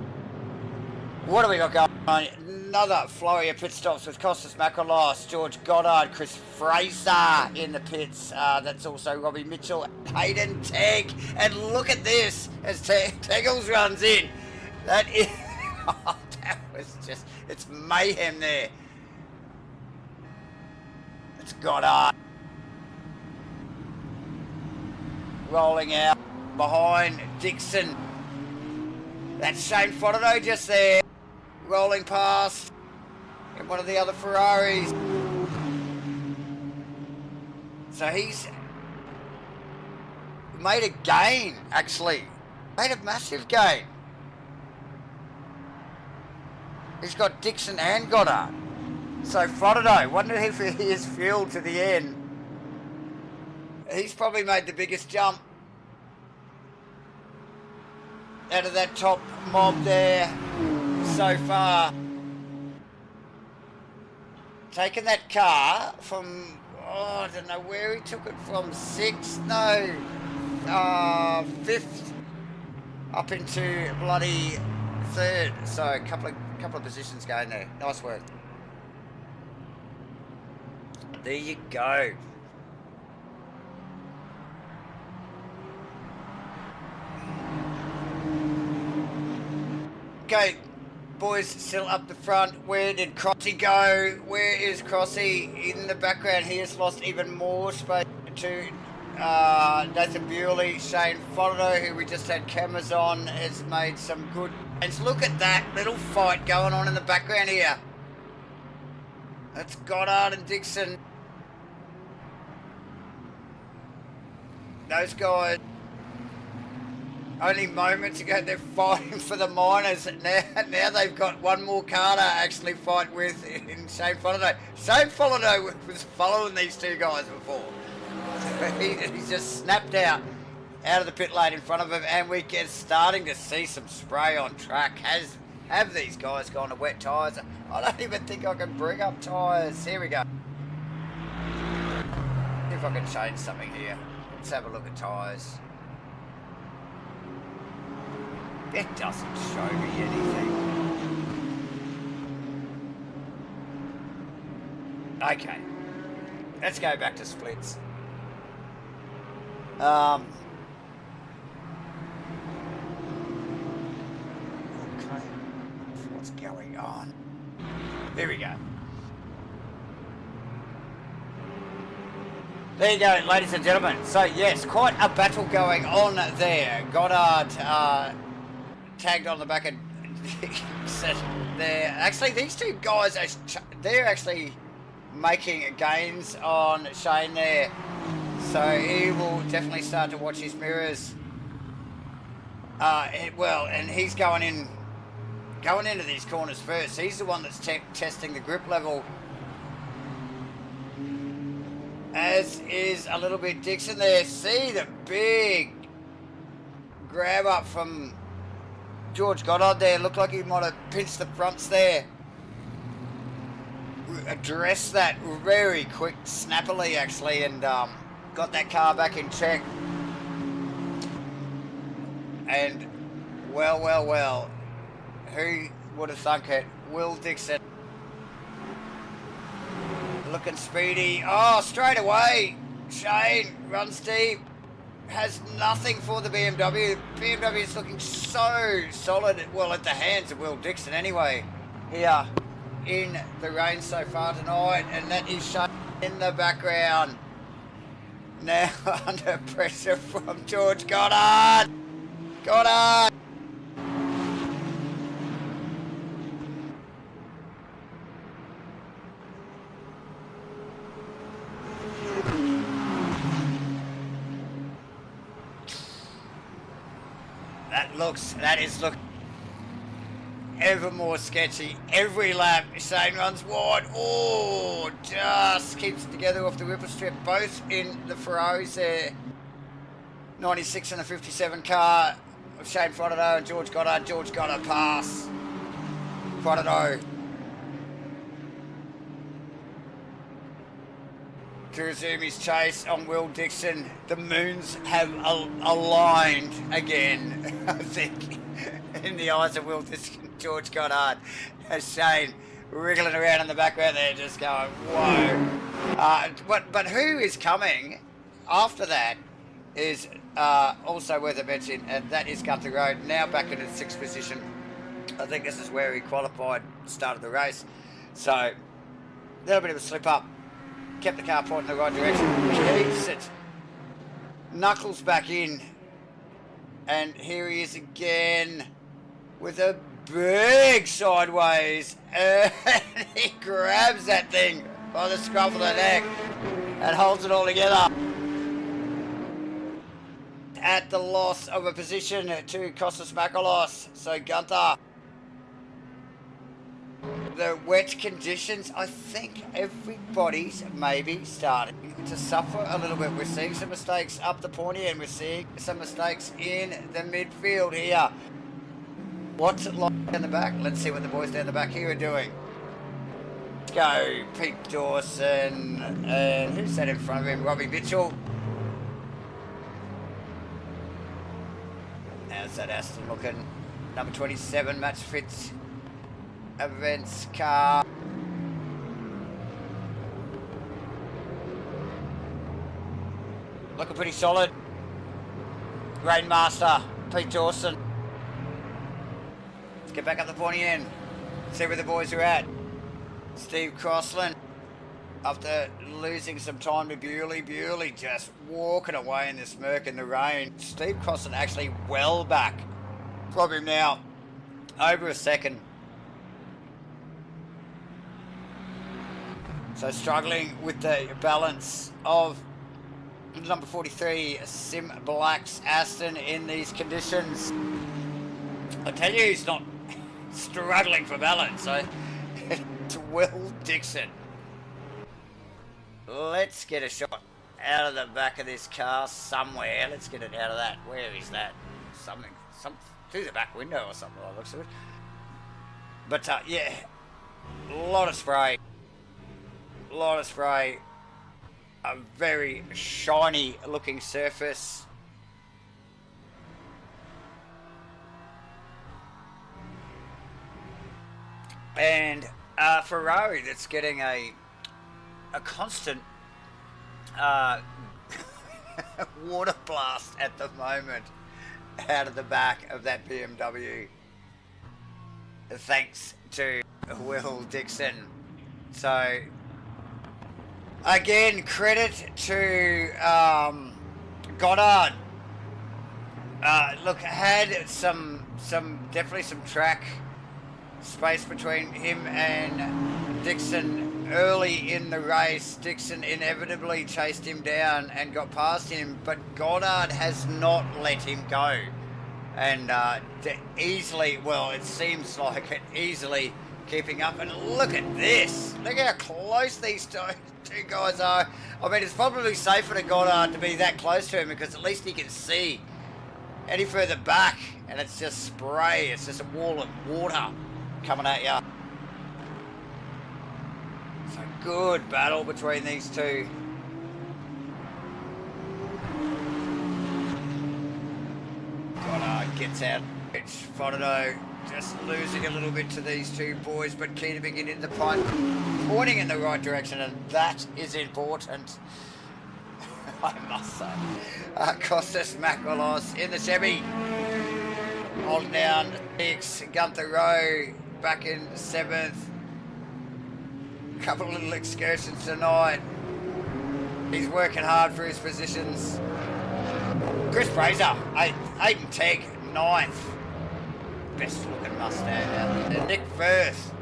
What do we got going on? Another flurry of pit stops with Costas Makalos, George Goddard, Chris Fraser in the pits. That's also Robbie Mitchell, Hayden Tegg. And look at this as Teggles runs in. That is, oh, that was just, it's mayhem there. It's Goddard rolling out behind Dixon. That's Shane Fontenoy just there, rolling past in one of the other Ferraris. So he's made a gain, actually. Made a massive gain. He's got Dixon and Goddard. So Fontenoy, wonder if he is fueled to the end. He's probably made the biggest jump out of that top mob there so far. Taking that car from, oh, I don't know where he took it from, 6th, no, 5th, up into bloody 3rd. So a couple of positions going there. Nice work. There you go. Okay, boys, still up the front. Where did Crossy go? Where is Crossy? In the background, he has lost even more space to Nathan Bewley. Shane Fontenoy, who we just had cameras on, has made some good. And look at that little fight going on in the background here. That's Goddard and Dixon. Those guys only moments ago they're fighting for the minors. Now they've got one more car to actually fight with in Shane Follido. Shane Follido was following these two guys before. He's just snapped out of the pit lane in front of him, and we're starting to see some spray on track. Have these guys gone to wet tyres? I don't even think I can bring up tyres. Here we go. See if I can change something here. Let's have a look at tyres. It doesn't show me anything. Okay. Let's go back to splits. Okay. What's going on? Here we go. There you go, ladies and gentlemen. So yes, quite a battle going on there. Goddard tagged on the back of there. Actually, these two guys, they're actually making gains on Shane there. So he will definitely start to watch his mirrors. Well, and he's going into these corners first. He's the one that's testing the grip level. As is a little bit Dixon there. See the big grab up from George Goddard there. Looked like he might have pinched the fronts there. Addressed that very quick, snappily actually, and got that car back in check. And well, who would have thunk it? Will Dixon looking speedy. Oh, straight away Shane runs deep, has nothing for the BMW. BMW is looking so solid, well, at the hands of Will Dixon anyway, here in the rain so far tonight. And that is Shane in the background now under pressure from George Goddard. That is looking ever more sketchy. Every lap, Shane runs wide. Oh, just keeps it together off the ripper strip. Both in the Ferraris there. 96 and the 57 car of Shane Follido and George Goddard. George Goddard pass. Follido to resume his chase on Will Dixon. The moons have aligned again, I think, in the eyes of Will Dixon. George Goddard has Shane wriggling around in the background there, just going, whoa. But who is coming after that is also worth a mention, and that is Gunther Road, now back in the 6th position. I think this is where he qualified, started the race. So, a little bit of a slip up. Kept the car pointing in the right direction. Keeps it. Knuckles back in. And here he is again with a big sideways. And he grabs that thing by the scruff of the neck and holds it all together. At the loss of a position to Kostas Makalos. So Gunther. The wet conditions, I think everybody's maybe starting to suffer a little bit. We're seeing some mistakes up the pointy end. We're seeing some mistakes in the midfield here. What's it like down the back? Let's see what the boys down the back here are doing. Go, Pete Dawson. And who's that in front of him? Robbie Mitchell. How's that Aston looking? Number 27, MATCHFIT events car. Looking pretty solid. Rainmaster, Pete Dawson. Let's get back up the pointy end. See where the boys are at. Steve Crossland, after losing some time to Bewley just walking away in the smirk in the rain. Steve Crossland actually well back from him now. Over a second. So struggling with the balance of Number 43, SIMBLACKS Aston in these conditions. I tell you, he's not struggling for balance. So it's Will Dixon. Let's get a shot out of the back of this car somewhere. Let's get it out of that. Where is that? Some through the back window or something by the looks of it. But yeah, a lot of spray. A lot of spray. A very shiny looking surface. And Ferrari that's getting a constant water blast at the moment out of the back of that BMW, thanks to Will Dixon. So again, credit to Goddard. Look, had definitely some track space between him and Dixon early in the race. Dixon inevitably chased him down and got past him, but Goddard has not let him go. And easily, well, it seems like it, easily keeping up. And look at this. Look how close these two guys are. I mean, it's probably safer to Goddard to be that close to him because at least he can see any further back. And it's just spray. It's just a wall of water coming at you. It's a good battle between these two. Goddard gets out. Fondo just losing a little bit to these two boys, but keen to begin in the punt, pointing in the right direction, and that is important. I must say. Costas Makrolos in the Chevy. Holding down 6. Gunther Rowe back in 7th. Couple of little excursions tonight. He's working hard for his positions. Chris Fraser, 8 and Teg, 9th. Best looking Mustang out there. Nick Firth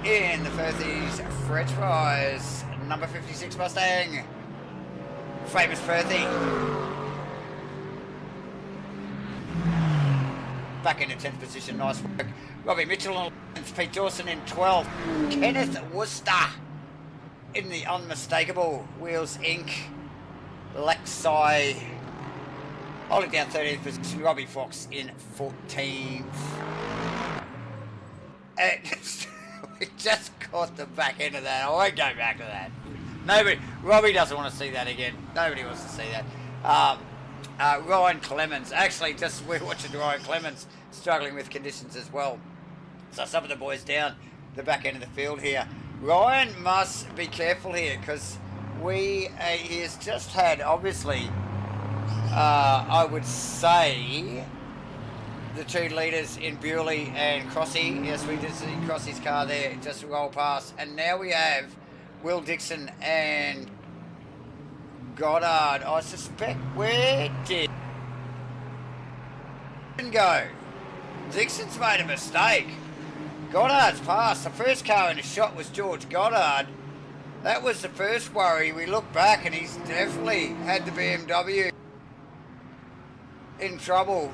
in the Firthies French fries. Number 56 Mustang. Famous Firthy. Back in the 10th position, nice work. Robbie Mitchell on 11th, Pete Dawson in 12th. Kenneth Worcester in the unmistakable Wheels Inc. Lexi holding down 13th position. Robbie Fox in 14th. And we just caught the back end of that. I won't go back to that. Nobody, Robbie doesn't want to see that again. Nobody wants to see that. Ryan Clemens, actually just we're watching Ryan Clemens struggling with conditions as well. So some of the boys down the back end of the field here. Ryan must be careful here because he has just had, obviously, I would say, the 2 leaders in Bewley and Crossy. Yes, we did see Crossy's car there just roll past. And now we have Will Dixon and Goddard. I suspect, where did Dixon go? Dixon's made a mistake. Goddard's passed. The first car in the shot was George Goddard. That was the first worry. We look back and he's definitely had the BMW in trouble.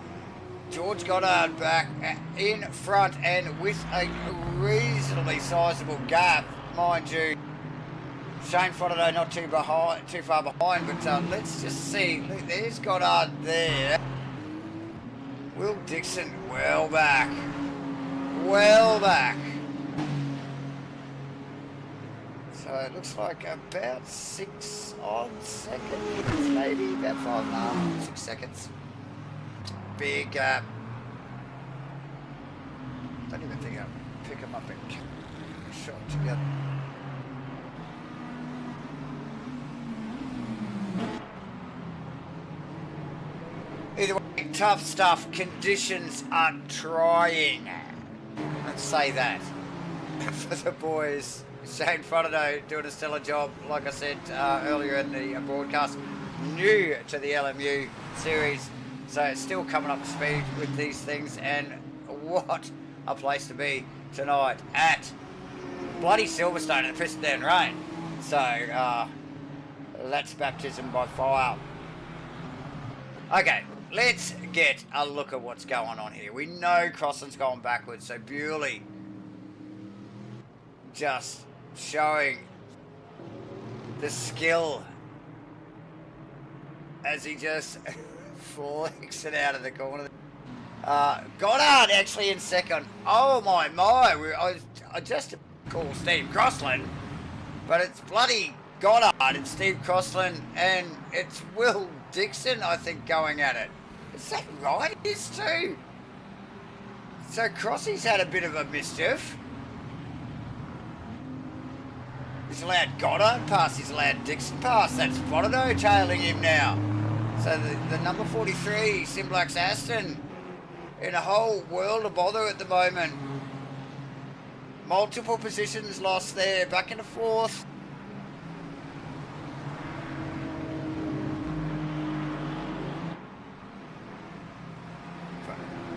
George Goddard back in front and with a reasonably sizable gap, mind you. Shane Fondo not too far behind, but let's just see. Look, there's Goddard there. Will Dixon well back. Well back. So it looks like about 6 odd seconds, maybe about 5.5, 6 seconds. Big gap. Don't even think I'll pick him up and shot together. Either way, tough stuff. Conditions are trying. Let's say that. For the boys, Shane Fondo doing a stellar job, like I said earlier in the broadcast. New to the LMU series, so it's still coming up to speed with these things. And what a place to be tonight at bloody Silverstone in the pissing down rain. So That's baptism by fire. Okay, let's get a look at what's going on here. We know Crossland's going backwards, so Bewley just showing the skill as he just flicks it out of the corner. Goddard actually in second. Oh my! I just call Steve Crossland, but it's bloody Goddard and Steve Crossland, and it's Will Dixon, I think, going at it. Is that right? It is too. So Crossy's had a bit of a mischief. He's allowed Goddard pass, he's allowed Dixon pass. That's Bonato tailing him now. So the number 43, SIMBLACKS Aston, in a whole world of bother at the moment. Multiple positions lost there, back into fourth.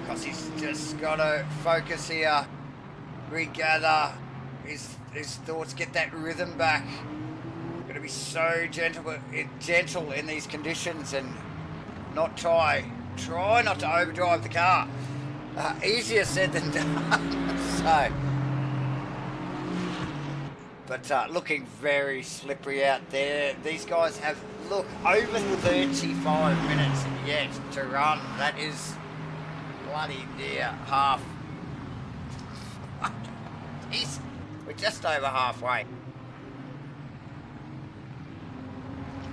Because he's just got to focus here, regather his thoughts, get that rhythm back. Got to be so gentle in these conditions and not try not to overdrive the car. Easier said than done. So, but looking very slippery out there. These guys have, look, over 35 minutes yet to run. That is bloody near half. We're just over halfway.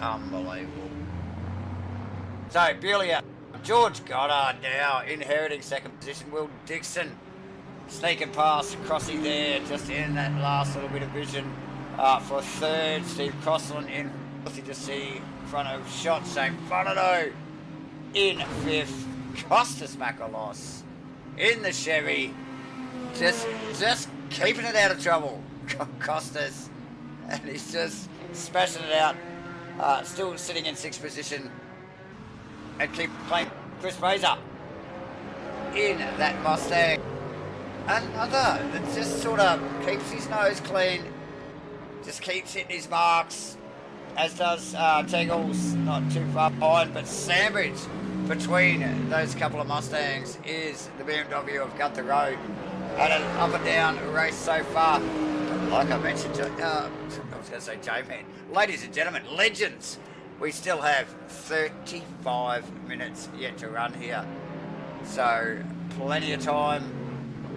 Unbelievable. So, Bewley out. George Goddard now inheriting second position. Will Dixon sneaking past Crossy there, just in that last little bit of vision for third. Steve Crossland in fourth. You just see front of shot, Shane Bonato in fifth. Costas Makalos in the Chevy, just keeping it out of trouble. Costas, and he's just smashing it out. Still sitting in sixth position, and keep playing. Chris Fraser in that Mustang. Another that just sort of keeps his nose clean, just keeps hitting his marks, as does Teggles, not too far behind, but sandwich between those couple of Mustangs is the BMW of Cut the Road. Had an up and down race so far. But like I mentioned, I was going to say J-Man. Ladies and gentlemen, legends, we still have 35 minutes yet to run here. So plenty of time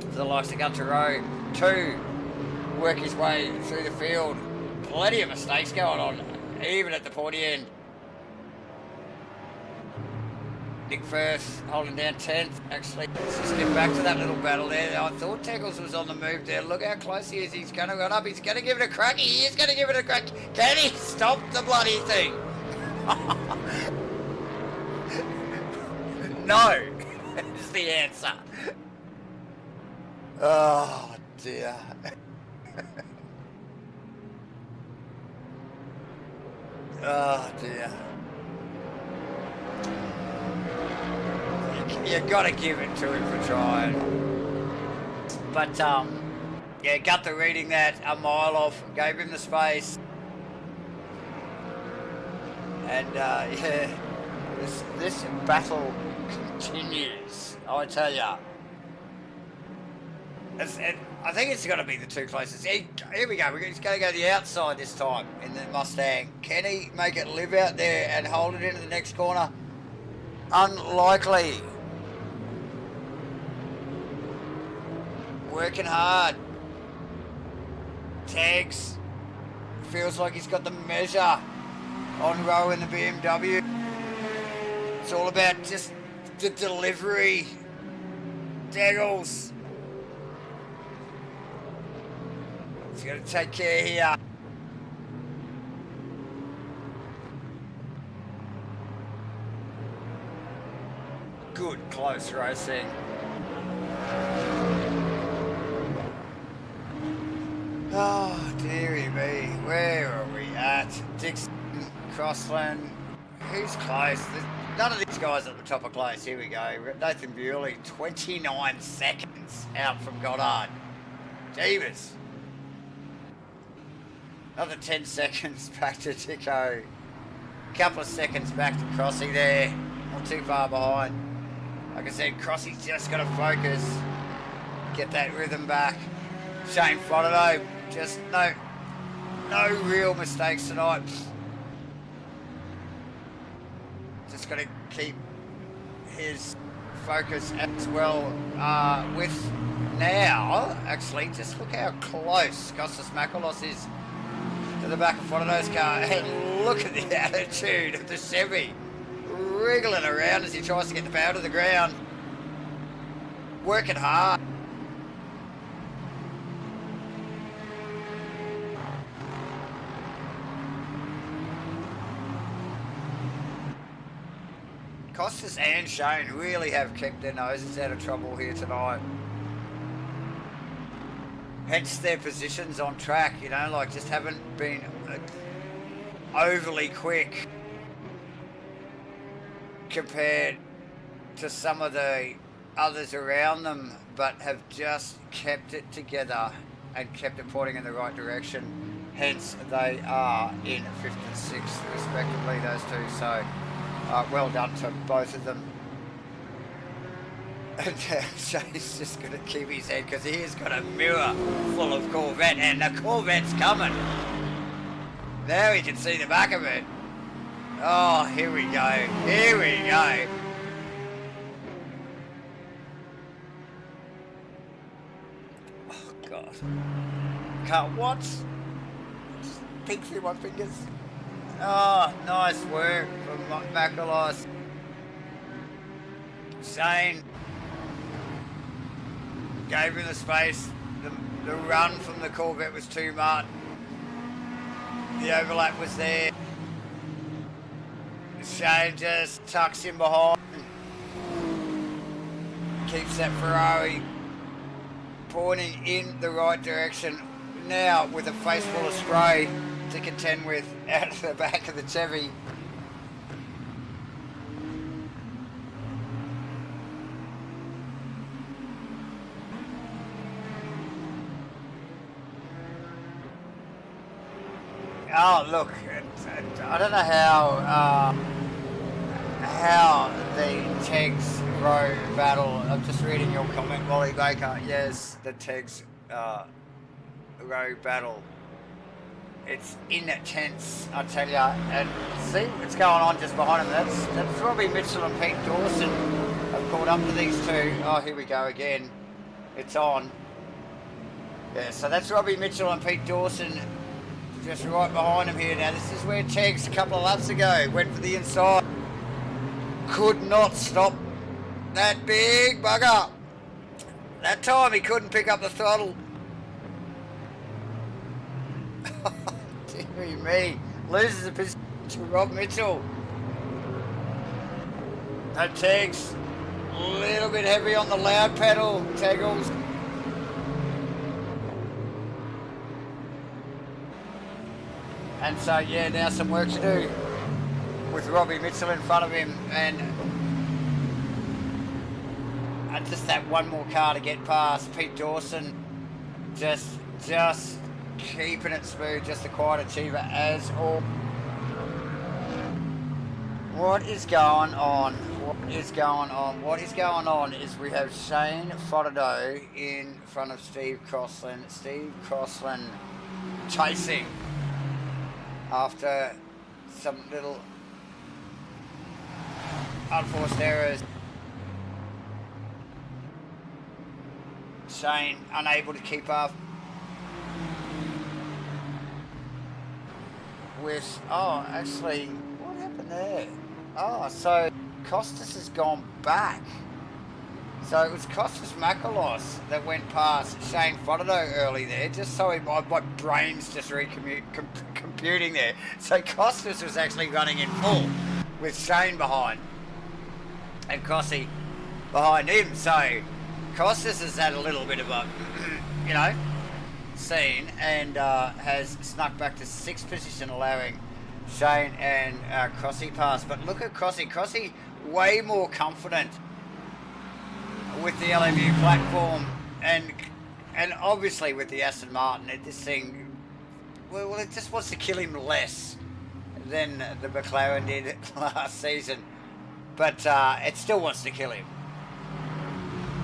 for the likes of Gunter Rowe to work his way through the field. Plenty of mistakes going on, even at the pointy end. Nick Firth holding down 10th. Actually, let's just get back to that little battle there. I thought Teggles was on the move there. Look how close he is. He's going to run up. He's going to give it a crack. He is going to give it a crack. Can he stop the bloody thing? No, is the answer. Oh dear. Oh dear. You gotta give it to him for trying. But yeah, got the reading that a mile off, gave him the space. And yeah, this battle continues, I tell ya. I think it's got to be the two closest. Here we go. He's going to go the outside this time in the Mustang. Can he make it live out there and hold it into the next corner? Unlikely. Working hard. Tags. Feels like he's got the measure on Rowe in the BMW. It's all about just the delivery. Daggles. He's got to take care here. Good close racing. Oh, dearie me. Where are we at? Dixon, Crossland. Who's close? None of these guys at the top are close. Here we go. Nathan Bewley, 29 seconds out from Goddard. Jeebus. Another 10 seconds back to Tico. couple of seconds back to Crossy there. Not too far behind. Like I said, Crossy's just got to focus. Get that rhythm back. Shane Frodeau, just no real mistakes tonight. Just got to keep his focus as well with now, actually, just look how close Costas Makalos is to the back of Frodeau's car, and look at the attitude of the Chevy, wriggling around as he tries to get the power to the ground, working hard. Costas and Shane really have kept their noses out of trouble here tonight. Hence their positions on track, you know, like just haven't been overly quick compared to some of the others around them, but have just kept it together and kept it pointing in the right direction. Hence they are in 5th and 6th respectively, those two. So well done to both of them. And Shane's just going to keep his head because he has got a mirror full of Corvette, and the Corvette's coming. Now he can see the back of it. Oh, here we go. Here we go. Oh, God. Can't what? Just pink through my fingers. Oh, nice work from Makalos. Shane gave him the space. The run from the Corvette was too much. The overlap was there. Shane just tucks him behind. Keeps that Ferrari pointing in the right direction. Now with a face full of spray to contend with out of the back of the Chevy. Oh, look, I don't know how the Tegs row battle, I'm just reading your comment, Wally Baker. Yes, the Tegs row battle. It's intense, I tell ya. And see what's going on just behind him. That's Robbie Mitchell and Pete Dawson have caught up to these two. Oh, here we go again. It's on. Yeah, so that's Robbie Mitchell and Pete Dawson just right behind him here. Now this is where Tegs a couple of laps ago went for the inside. Could not stop that big bugger. That time he couldn't pick up the throttle. Deary me. Loses the position to Rob Mitchell. No, Tegs a little bit heavy on the loud pedal. Teggles. And so, yeah, now some work to do with Robbie Mitchell in front of him, and just that one more car to get past. Pete Dawson just keeping it smooth, just a quiet achiever as all. What is going on? What is going on? What is going on is we have Shane Frodeau in front of Steve Crosland. Steve Crosland chasing after some little unforced errors. Shane unable to keep up with, oh, actually, what happened there? Oh, so Costas has gone back. So it was Costas Makalos that went past Shane Frodeau early there, just so my brain's just computing there. So Costas was actually running in full with Shane behind and Crossy behind him. So Costas has had a little bit of a, you know, scene and has snuck back to 6th position, allowing Shane and Crossy pass. But look at Crossy. Crossy way more confident with the LMU platform and obviously with the Aston Martin. This thing, well, it just wants to kill him less. than the McLaren did last season, but it still wants to kill him.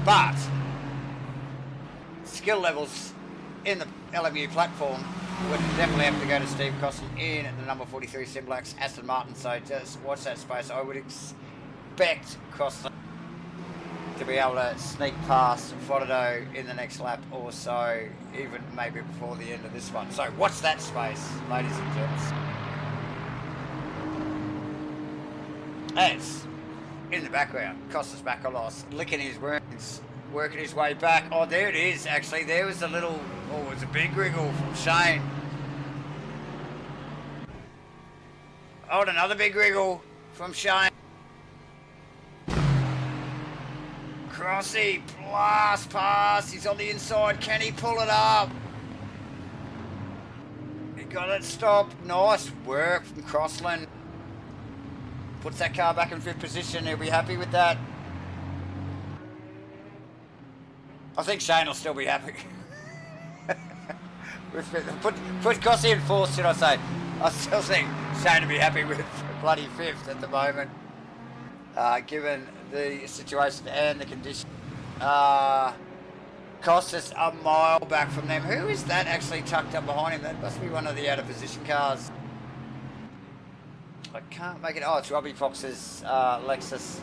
But skill levels in the LMU platform would definitely have to go to Steve Cosson in the number 43 SIMBLACKS Aston Martin, so just watch that space. I would expect Cosson to be able to sneak past Frodo in the next lap or so, even maybe before the end of this one. So watch that space, ladies and gents. As in the background, Costas Bakalos licking his wounds, working his way back. Oh, there it is, actually. There was a little, oh, it was a big wriggle from Shane. Oh, and another big wriggle from Shane. Crossy, blast pass. He's on the inside. Can he pull it up? He got it stopped. Nice work from Crossland. Puts that car back in fifth position. He'll be happy with that. I think Shane will still be happy. Put Crossy in fourth, should I say. I still think Shane will be happy with bloody fifth at the moment. Given the situation and the condition. Costas a mile back from them. Who is that actually tucked up behind him? That must be one of the out of position cars. I can't make it. Oh, it's Robbie Fox's Lexus.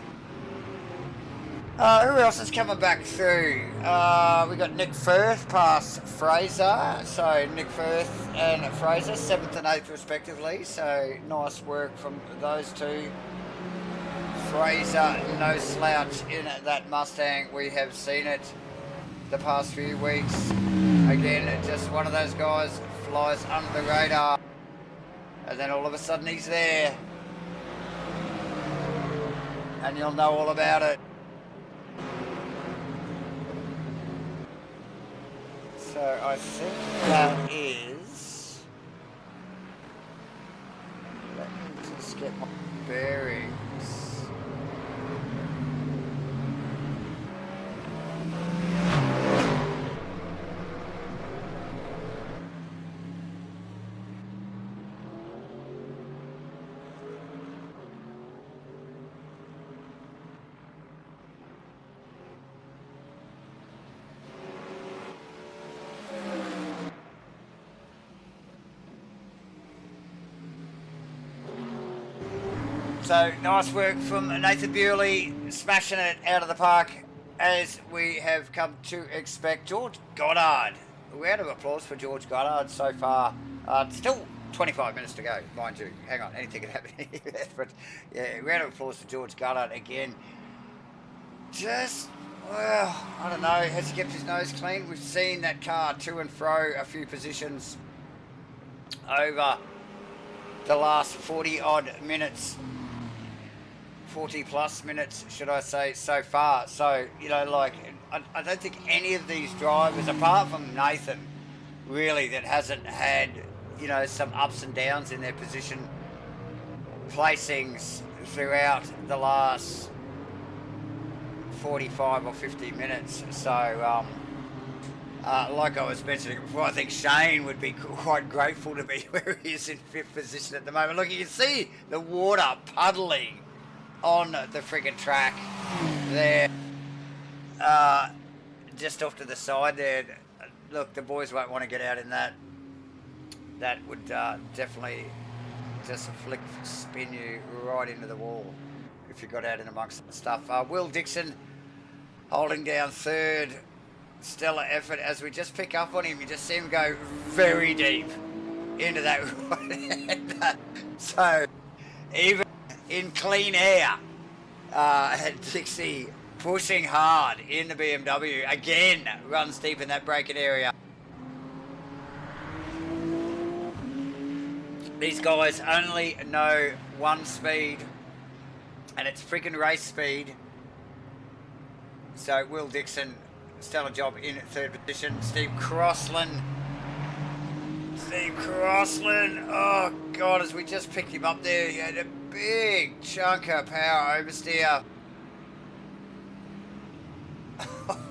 Who else is coming back through? We got Nick Firth past Fraser. So Nick Firth and Fraser, 7th and 8th respectively. So nice work from those two. Fraser, no slouch in that Mustang. We have seen it the past few weeks. Again, just one of those guys flies under the radar. And then all of a sudden he's there. And you'll know all about it. So I think that is... Let me just get my bearings. So nice work from Nathan Bewley, smashing it out of the park as we have come to expect. George Goddard, round of applause for George Goddard so far. Still 25 minutes to go, mind you. Hang on, anything can happen here. But yeah, round of applause for George Goddard again. Just, well, I don't know, has he kept his nose clean? We've seen that car to and fro a few positions over the last 40 odd minutes. 40 plus minutes, should I say, so far. So, you know, like, I don't think any of these drivers, apart from Nathan, really, that hasn't had, you know, some ups and downs in their position placings throughout the last 45 or 50 minutes. So, like I was mentioning before, I think Shane would be quite grateful to be where he is in fifth position at the moment. Look, you can see the water puddling on the friggin' track there, just off to the side there. Look, the boys won't want to get out in that. That would definitely just spin you right into the wall if you got out in amongst the stuff. Will Dixon holding down third. Stellar effort as we just pick up on him. You just see him go very deep into that. So even in clean air, Dixie pushing hard in the BMW. Again, runs deep in that braking area. These guys only know one speed, and it's freaking race speed. So Will Dixon, stellar job in third position. Steve Crossland, oh God, as we just picked him up there, he had a big chunk of power oversteer.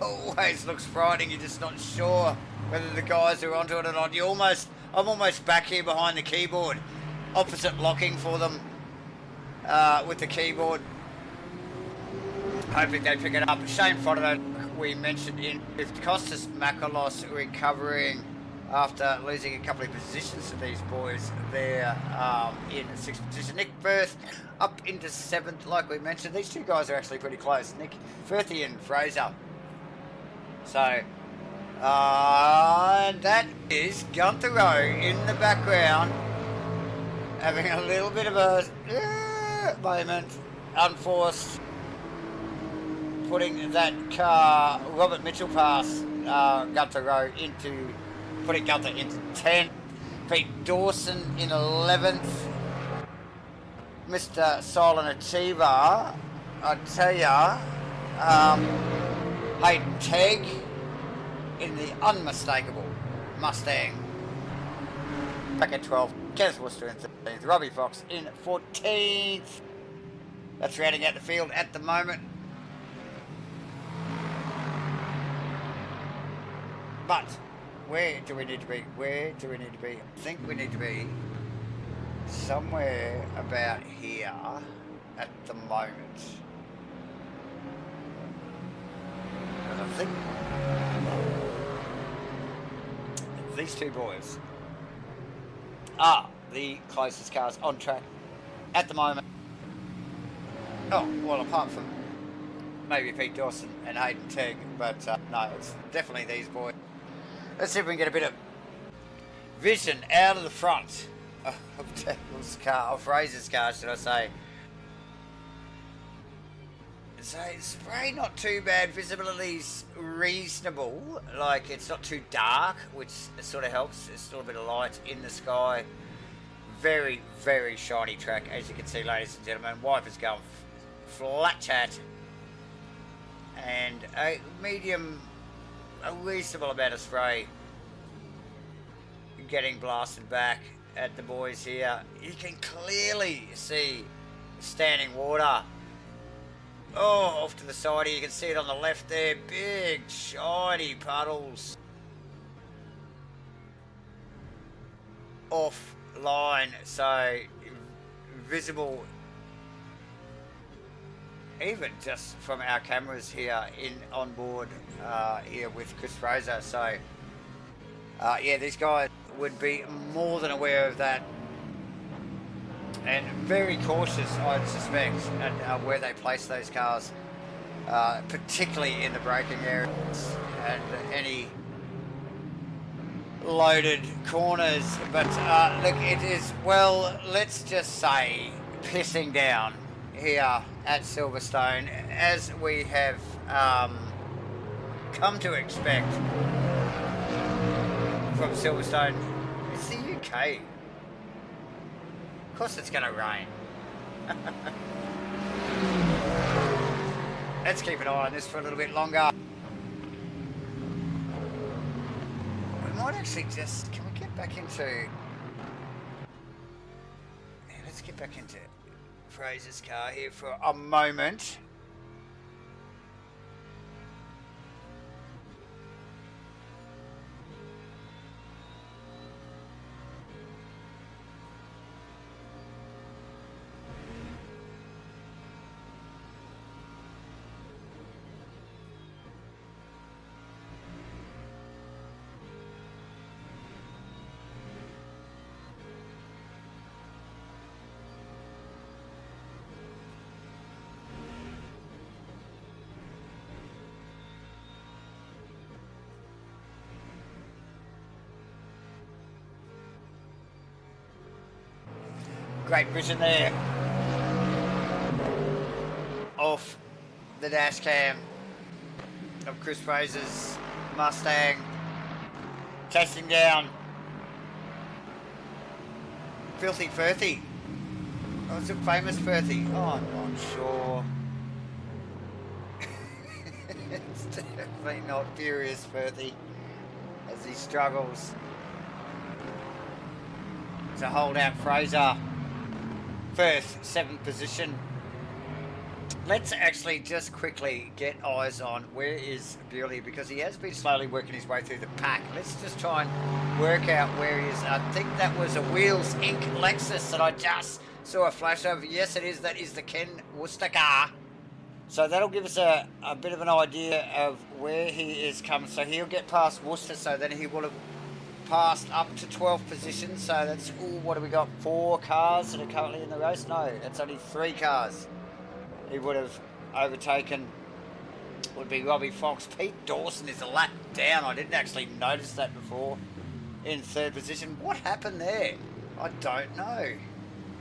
Always looks frightening. You're just not sure whether the guys are onto it or not. I'm almost back here behind the keyboard, opposite locking for them with the keyboard. Hoping they pick it up. Shane Fodder, we mentioned in fifth. Costas Makalos recovering after losing a couple of positions to these boys there in sixth position. Nick Firth up into seventh, like we mentioned. These two guys are actually pretty close. Nick Firthy and Fraser. So, that is Gunther Rowe in the background, having a little bit of a moment, unforced, putting that car, Robert Mitchell past Gunther Rowe into, putting Gunther into 10th. Pete Dawson in 11th. Mr. Silent Achiever, I tell ya, Hayden Tegg in the unmistakable Mustang. Back at 12th. Kenneth Worcester in 13th. Robbie Fox in 14th. That's rounding out the field at the moment. But where do we need to be? Where do we need to be? I think we need to be somewhere about here at the moment. And I think these two boys are the closest cars on track at the moment. Oh, well, apart from maybe Pete Dawson and Hayden Tegg, but no, it's definitely these boys. Let's see if we can get a bit of vision out of the front of Tackle's car, of Fraser's car, should I say. So, spray not too bad, visibility's reasonable, like it's not too dark, which sort of helps. There's still a bit of light in the sky. Very, very shiny track, as you can see, ladies and gentlemen. Wipers going flat chat. And a reasonable amount of spray getting blasted back at the boys here. You can clearly see standing water. Oh, off to the side here, you can see it on the left there. Big, shiny puddles. Offline, so visible even just from our cameras here on board here with Chris Fraser. So yeah, these guys would be more than aware of that and very cautious, I'd suspect, at where they place those cars, particularly in the braking areas and any loaded corners. But look, it is, well, let's just say pissing down here at Silverstone, as we have come to expect from Silverstone. It's the UK. Of course it's going to rain. Let's keep an eye on this for a little bit longer. We might actually just, can we get back into, yeah, let's get back into Fraser's car here for a moment. Great vision there off the dash cam of Chris Fraser's Mustang, chasing down Filthy Firthy. Oh, it's a famous Firthy. Oh, I'm not sure. It's definitely not Furious Firthy as he struggles to hold out Fraser. Firth, 7th position. Let's actually just quickly get eyes on where is Bewley, because he has been slowly working his way through the pack. Let's just try and work out where he is. I think that was a Wheels Inc. Lexus that I just saw a flash of. Yes, it is. That is the Ken Worcester car. So that'll give us a bit of an idea of where he is coming. So he'll get past Worcester, so then he will have passed up to 12th position. So that's, ooh, what have we got? 4 cars that are currently in the race? No, it's only 3 cars. He would have overtaken, would be Robbie Fox. Pete Dawson is a lap down. I didn't actually notice that before. In 3rd position. What happened there? I don't know.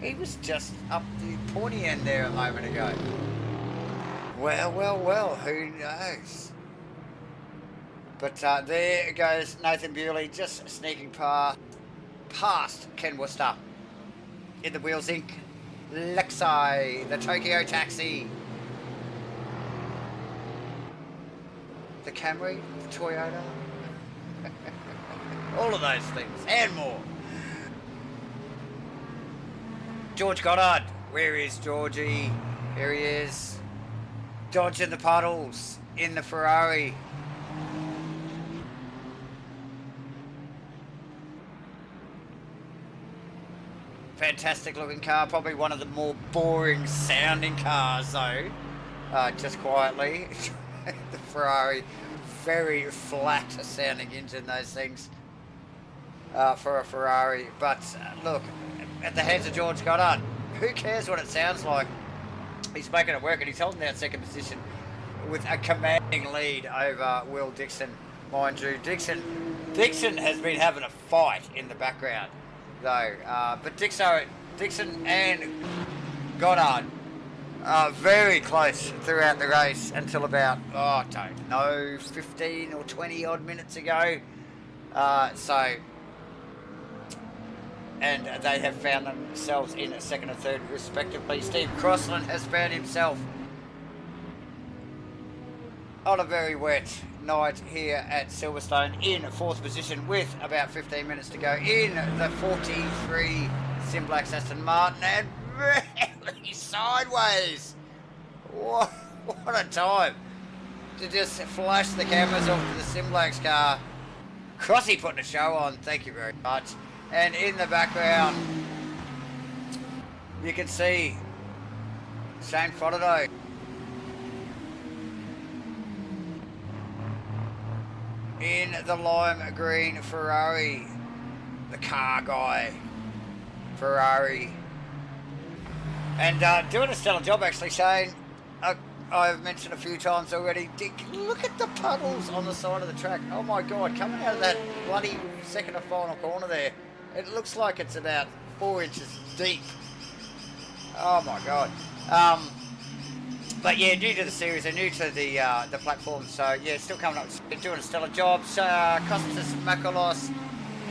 He was just up the pointy end there a moment ago. Well, who knows? But there goes Nathan Bewley, just sneaking past Ken Worcester in the Wheels Inc. Lexi, the Tokyo Taxi, the Camry, the Toyota, all of those things and more. George Goddard, where is Georgie? Here he is, dodging the puddles in the Ferrari. Fantastic looking car, probably one of the more boring sounding cars though, just quietly. The Ferrari, very flat sounding engine, those things, for a Ferrari. But look, at the hands of George Goddard, who cares what it sounds like? He's making it work, and he's holding that 2nd position with a commanding lead over Will Dixon. Mind you, Dixon has been having a fight in the background though, but Dixon and Goddard are very close throughout the race until about, I don't know, 15 or 20 odd minutes ago. And they have found themselves in 2nd and 3rd respectively. Steve Crossland has found himself on a very wet night here at Silverstone in 4th position with about 15 minutes to go in the 43 SIMBLACKS Aston Martin, and really sideways. What a time to just flash the cameras off to the SIMBLACKS car. Crossy putting a show on, thank you very much. And in the background you can see Shane Frododo in the lime green Ferrari, the car guy Ferrari, and doing a stellar job actually, Shane. I've mentioned a few times already, look at the puddles on the side of the track. Oh my god, coming out of that bloody 2nd and final corner there, it looks like it's about 4 inches deep. Oh my god. But yeah, new to the series and new to the platform, so yeah, still coming up, doing a stellar job. Kostas Makalos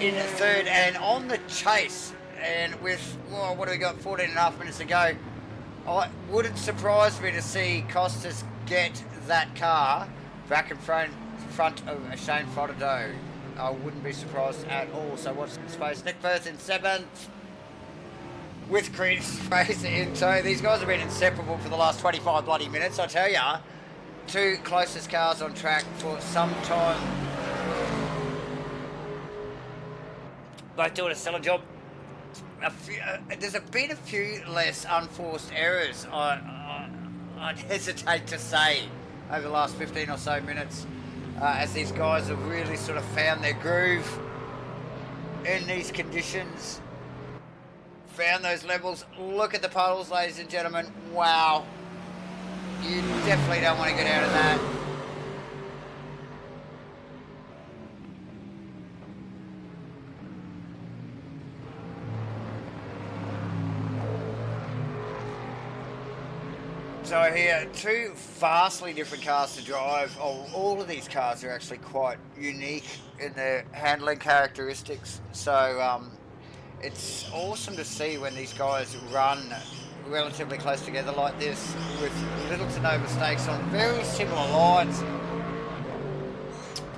in 3rd and on the chase, and with, what do we got, 14 and a half minutes to go. It wouldn't surprise me to see Kostas get that car back in front of Shane Frododo. I wouldn't be surprised at all. So watch the space. Nick Firth in 7th. With Chris Fraser in tow. These guys have been inseparable for the last 25 bloody minutes, I tell ya. 2 closest cars on track for some time. Both doing a stellar job. There's been a few less unforced errors, I'd hesitate to say, over the last 15 or so minutes, as these guys have really sort of found their groove in these conditions. Found those levels. Look at the puddles, ladies and gentlemen. Wow. You definitely don't want to get out of that. So here, 2 vastly different cars to drive. All of these cars are actually quite unique in their handling characteristics. So it's awesome to see when these guys run relatively close together like this with little to no mistakes on very similar lines,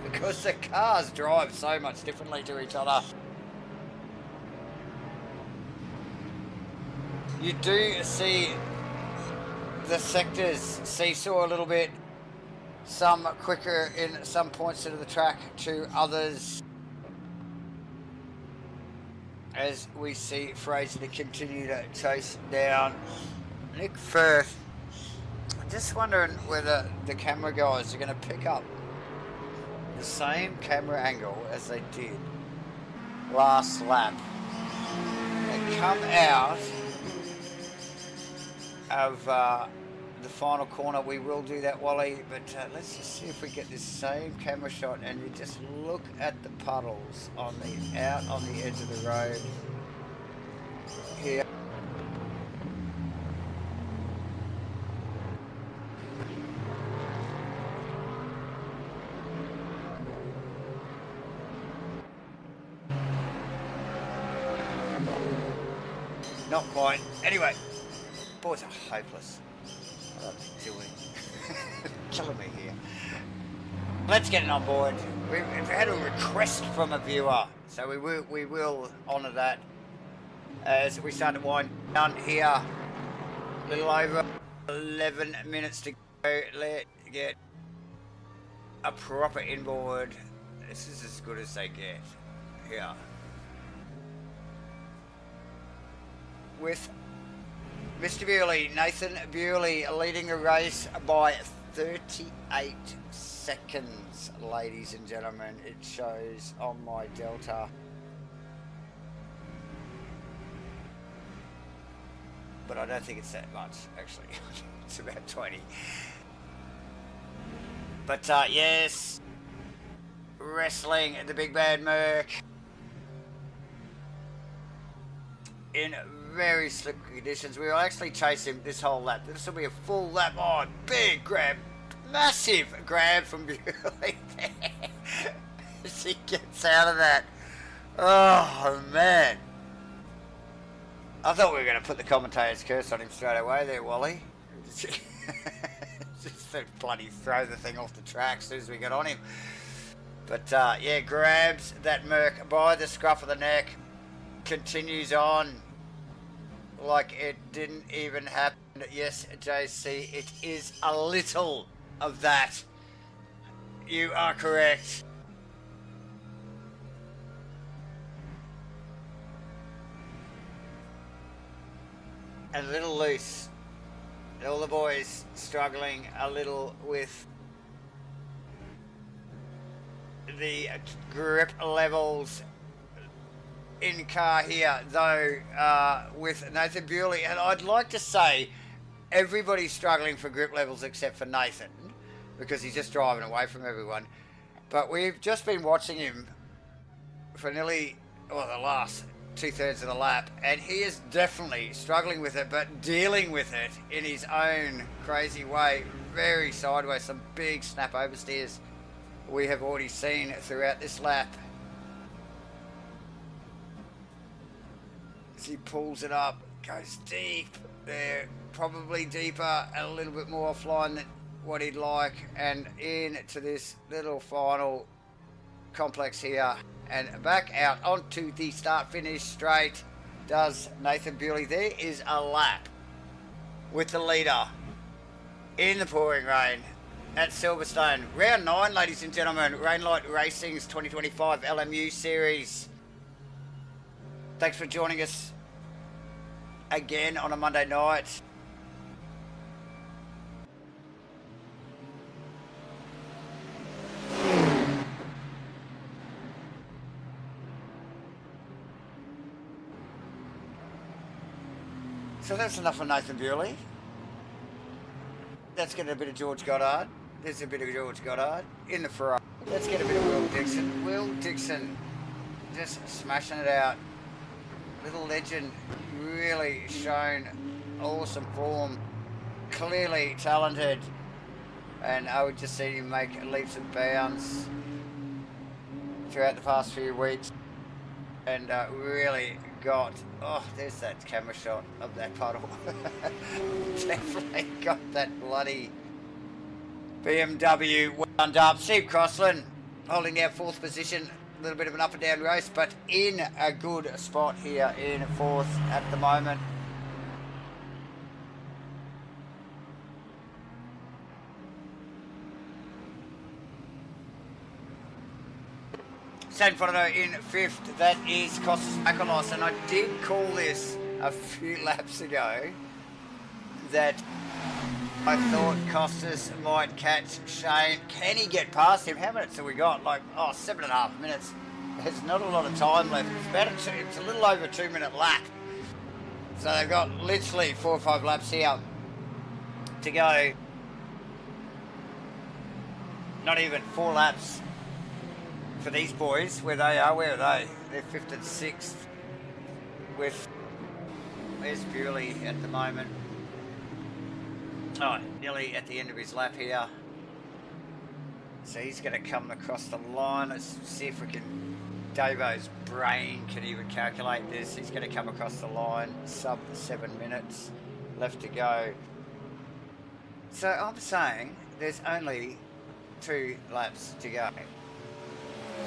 because the cars drive so much differently to each other. You do see the sectors seesaw a little bit. Some quicker in some points of the track to others. As we see Fraser to continue to chase down Nick Firth. I'm just wondering whether the camera guys are going to pick up the same camera angle as they did last lap. They come out of the final corner. We will do that, Wally, but let's just see if we get this same camera shot and you just look at the puddles on the out on the edge of the road here. Not quite. Anyway, boys are hopeless. What are they doing? Killing me here. Let's get it on board. We've had a request from a viewer, so we will honour that as we start to wind down here. A little over 11 minutes to go. Let's get a proper inboard. This is as good as they get here. With Mr. Bewley, Nathan Bewley leading the race by 38 seconds, ladies and gentlemen. It shows on my Delta. But I don't think it's that much, actually. It's about 20. But yes, wrestling the big bad Merc in very slippery conditions. We will actually chase him this whole lap. This will be a full lap. Oh, big grab. Massive grab from Bewley there as he gets out of that. Oh, man. I thought we were going to put the commentator's curse on him straight away there, Wally. Just bloody throw the thing off the track as soon as we get on him. But, yeah, grabs that Merc by the scruff of the neck. Continues on like it didn't even happen. Yes, JC, it is a little of that. You are correct. A little loose. All the boys struggling a little with the grip levels in car here, though, with Nathan Bewley. And I'd like to say everybody's struggling for grip levels except for Nathan, because he's just driving away from everyone. But we've just been watching him for nearly, well, the last 2/3 of the lap, and he is definitely struggling with it, but dealing with it in his own crazy way. Very sideways, some big snap oversteers we have already seen throughout this lap. As he pulls it up, goes deep there, probably deeper and a little bit more offline than what he'd like, and into this little final complex here, and back out onto the start finish straight does Nathan Bewley. There is a lap with the leader in the pouring rain at Silverstone. Round 9, ladies and gentlemen, Rainlight Racing's 2025 LMU Series. Thanks for joining us again on a Monday night. So that's enough for Nathan Bewley. Let's get a bit of George Goddard. There's a bit of George Goddard in the Ferrari. Let's get a bit of Will Dixon. Will Dixon just smashing it out. Little legend, really shown awesome form. Clearly talented. And I would just see him make leaps and bounds throughout the past few weeks. And really got, oh, there's that camera shot of that puddle. Definitely got that bloody BMW wound up. Steve Crossland holding down 4th position. A little bit of an up and down race, but in a good spot here in 4th at the moment. Shane Frodo in 5th. That is Costas Makalos, and I did call this a few laps ago that I thought Costas might catch Shane. Can he get past him? How minutes have we got? Like, 7.5 minutes. There's not a lot of time left. It's a little over a 2-minute lap. So they've got literally 4 or 5 laps here to go. Not even 4 laps for these boys. Where they are, where are they? They're 5th and 6th with, where's Bewley at the moment? Oh, nearly at the end of his lap here. So he's going to come across the line. Let's see if we can, Davo's brain can even calculate this. He's going to come across the line, sub 7 minutes left to go. So I'm saying there's only 2 laps to go.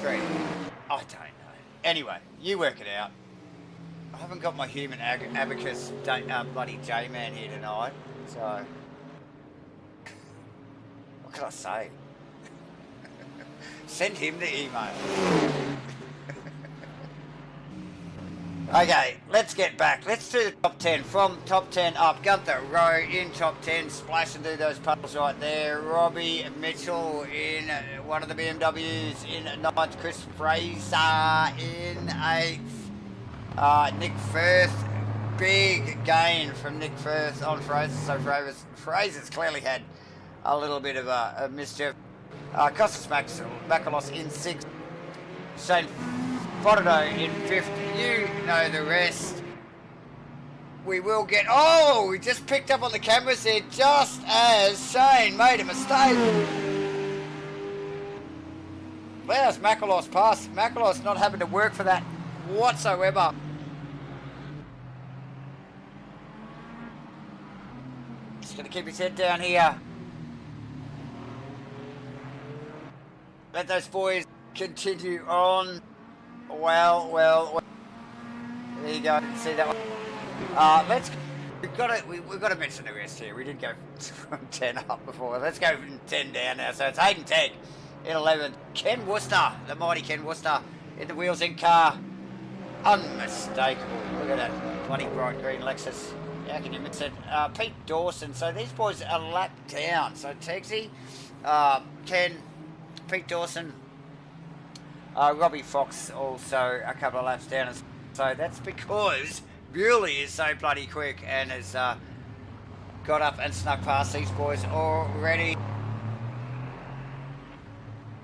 3. I don't know. Anyway, you work it out. I haven't got my human abacus bloody J-man here tonight, so what can I say? Send him the email. Okay, let's get back. Let's do the top 10. From top 10 up, Gunther Rowe in top 10, splash and do those puddles right there. Robbie Mitchell in one of the BMWs in 9th. Chris Fraser in 8th. Nick Firth, big gain from Nick Firth on Fraser. So Fraser's clearly had a little bit of a mischief. Costas Makalos in 6th. Shane Frodo in 5th. You know the rest. We will get... Oh, we just picked up on the cameras there just as Shane made a mistake. There's Makalos pass. Makalos not having to work for that whatsoever. Just going to keep his head down here. Let those boys continue on. Well. There you go. See that one. We've got to mention the rest here. We did go from 10 up before. Let's go from 10 down now. So it's Hayden Tegg in 11th. Ken Worcester, the mighty Ken Worcester, in the wheels in car. Unmistakable. Look at that bloody bright green Lexus. How can you miss it? Pete Dawson. So these boys are lapped down. So Tegsy, Ken, Pete Dawson, Robbie Fox also a couple of laps down. So that's because Bewley is so bloody quick and has got up and snuck past these boys already.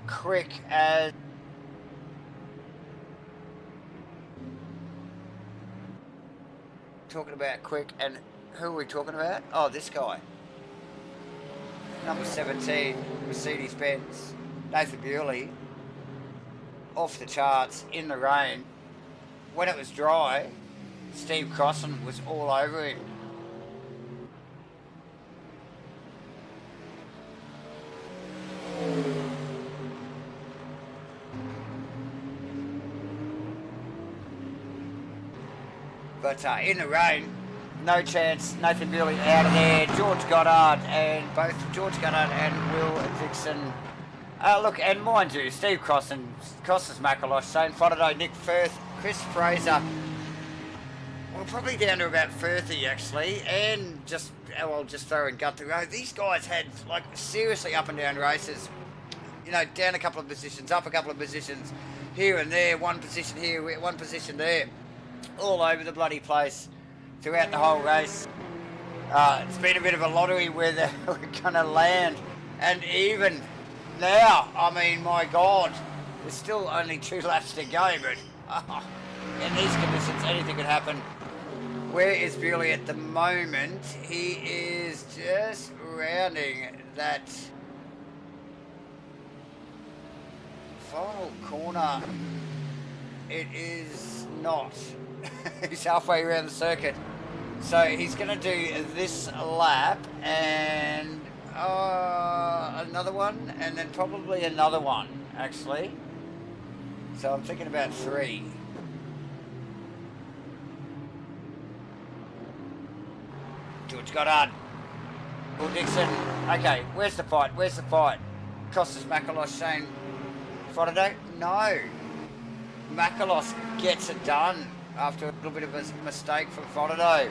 Quick as... Talking about quick, and who are we talking about? Oh, this guy. Number 17, Mercedes-Benz. Nathan Bewley. Off the charts, in the rain. When it was dry, Steve Crossan was all over him. But in the rain, no chance. Nathan Bewley out of there. George Goddard and Will Dixon. Look, and mind you, Steve Crossan, Costas Makalos, Shane Frodo, Nick Firth, Chris Fraser. We're probably down to about 30 actually, and just throw in Gunther Rowe. These guys had like seriously up and down races. You know, down a couple of positions, up a couple of positions, here and there, one position here, one position there, all over the bloody place throughout the whole race. It's been a bit of a lottery where we're going to land, and even now, I mean, my God, there's still only 2 laps to go, but in these conditions, anything could happen. Where is Bewley at the moment? He is just rounding that final corner. It is not. He's halfway around the circuit. So he's going to do this lap and another one, and then probably another one, actually. So I'm thinking about 3. George Goddard. Will Dixon. Okay, where's the fight? Costas Makalos, Shane Frodo? No. Makalos gets it done after a little bit of a mistake from Fonato.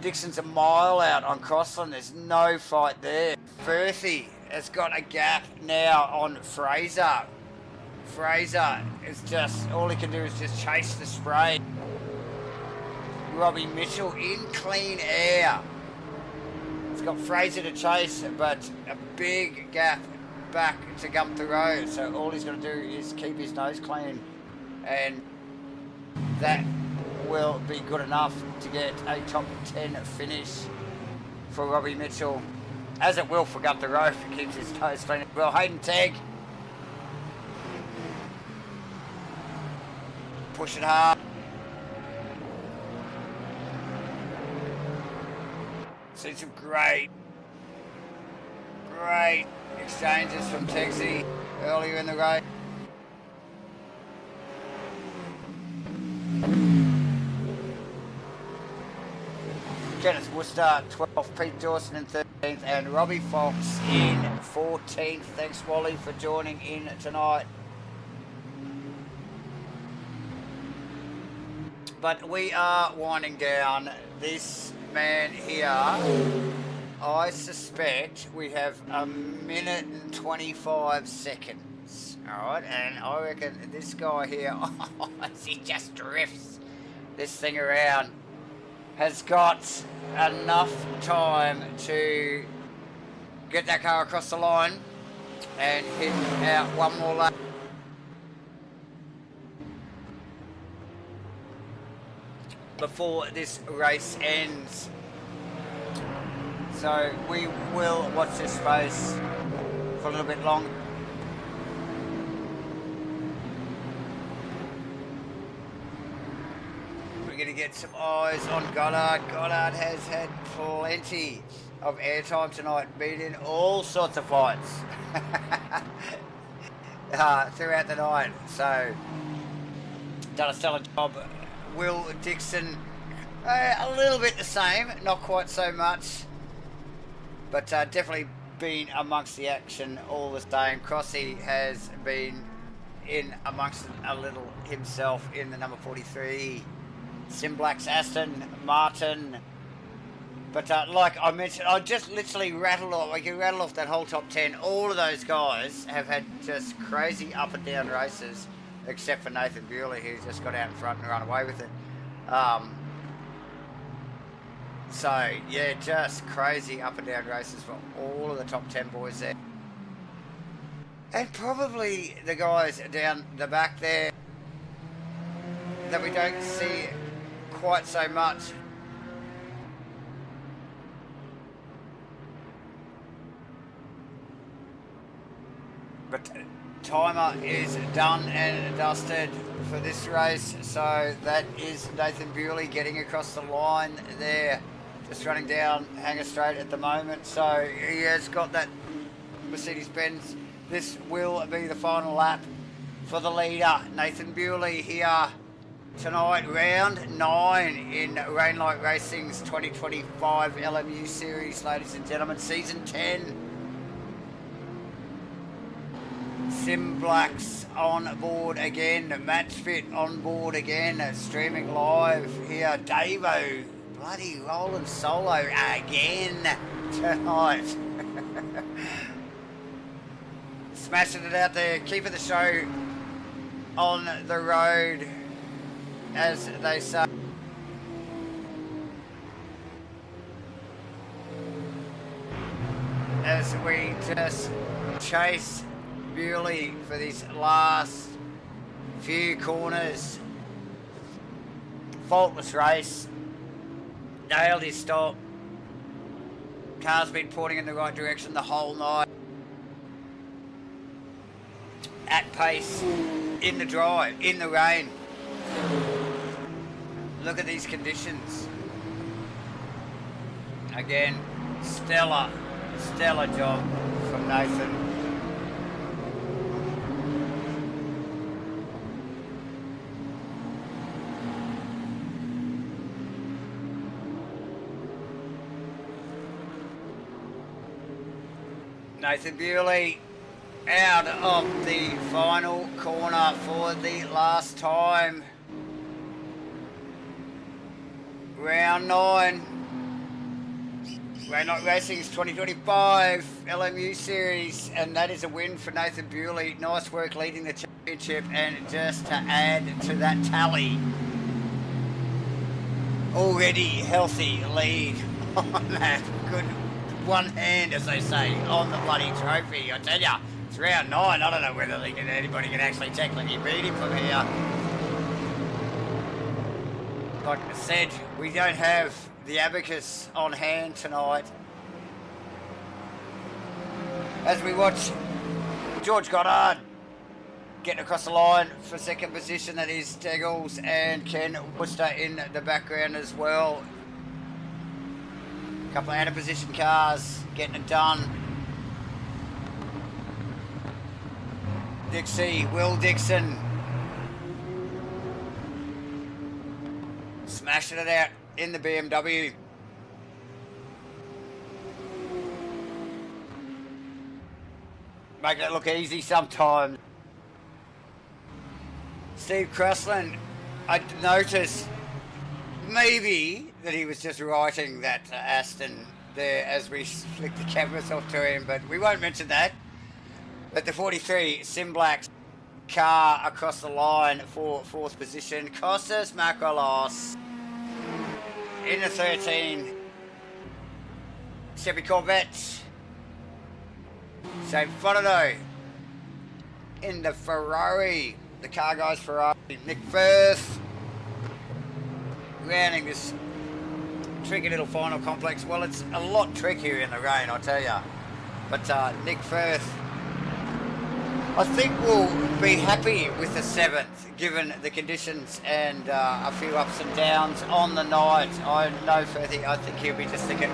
Dixon's a mile out on Crossland. There's no fight there. Firthy has got a gap now on Fraser. Fraser is just, all he can do is just chase the spray. Robbie Mitchell in clean air. He's got Fraser to chase, but a big gap back to Gunther Road. So all he's got to do is keep his nose clean, and that will be good enough to get a top 10 finish for Robbie Mitchell, as it will for Gunther Road if he keeps his nose clean. Well, Hayden Tagg, push it hard. See some great exchanges from Texie earlier in the race. Kenneth Worcester 12th, Pete Dawson in 13th, and Robbie Fox in 14th. Thanks, Wally, for joining in tonight. But we are winding down. This man here, I suspect we have 1 minute and 25 seconds. Alright, and I reckon this guy here, as he just drifts this thing around, has got enough time to get that car across the line and hit out one more lap. Before this race ends. So we will watch this space for a little bit longer. We're going to get some eyes on Goddard. Goddard has had plenty of airtime tonight, been in all sorts of fights throughout the night. So, done a stellar job. Will Dixon, a little bit the same, not quite so much, but definitely been amongst the action all the same. Crossy has been in amongst it a little himself in the number 43. SIMBLACKS, Aston, Martin. But like I mentioned, I just literally rattled off, I can rattle off that whole top 10. All of those guys have had just crazy up and down races, except for Nathan Bewley, who's just got out in front and run away with it. So, yeah, just crazy up and down races for all of the top 10 boys there. And probably the guys down the back there that we don't see quite so much. But timer is done and dusted for this race, so that is Nathan Bewley getting across the line there, just running down Hanger Straight at the moment. So he has got that Mercedes-Benz. This will be the final lap for the leader, Nathan Bewley, here tonight, round 9 in Rainlight Racing's 2025 LMU Series, ladies and gentlemen, season 10. SIMBLACKS on board again, MatchFit on board again, streaming live here. Davo bloody rolling solo again tonight. Smashing it out there, keeping the show on the road, as they say. As we just chase Bewley for these last few corners. Faultless race. Nailed his stop. Car's been pointing in the right direction the whole night. At pace, in the drive, in the rain. Look at these conditions. Again, stellar job from Nathan. Nathan Bewley out of the final corner for the last time. Round 9. Rainlight Racing's 2025 LMU Series, and that is a win for Nathan Bewley. Nice work leading the championship, and just to add to that tally, already healthy lead on that good one hand, as they say, on the bloody trophy. I tell ya, it's round 9. I don't know whether anybody can actually technically beat him from here. Like I said, we don't have the abacus on hand tonight. As we watch George Goddard getting across the line for second position, that is Deggles and Ken Worcester in the background as well. A couple of out of position cars getting it done. Dixie, Will Dixon, smashing it out in the BMW. Making it look easy sometimes. Steve Crossland, I noticed maybe that he was just writing that Aston there as we flicked the cameras off to him, but we won't mention that. But the 43 SIMBLACKS car across the line for 4th position. Costas Makrolos in the 13 Chevy Corvette. Shane Fonato in the Ferrari, the car guy's Ferrari. Nick Firth rounding this tricky little final complex. Well, it's a lot trickier in the rain, I tell ya. But Nick Firth, I think we'll be happy with the 7th, given the conditions and a few ups and downs on the night. I know Firthy, I think he'll be just thinking,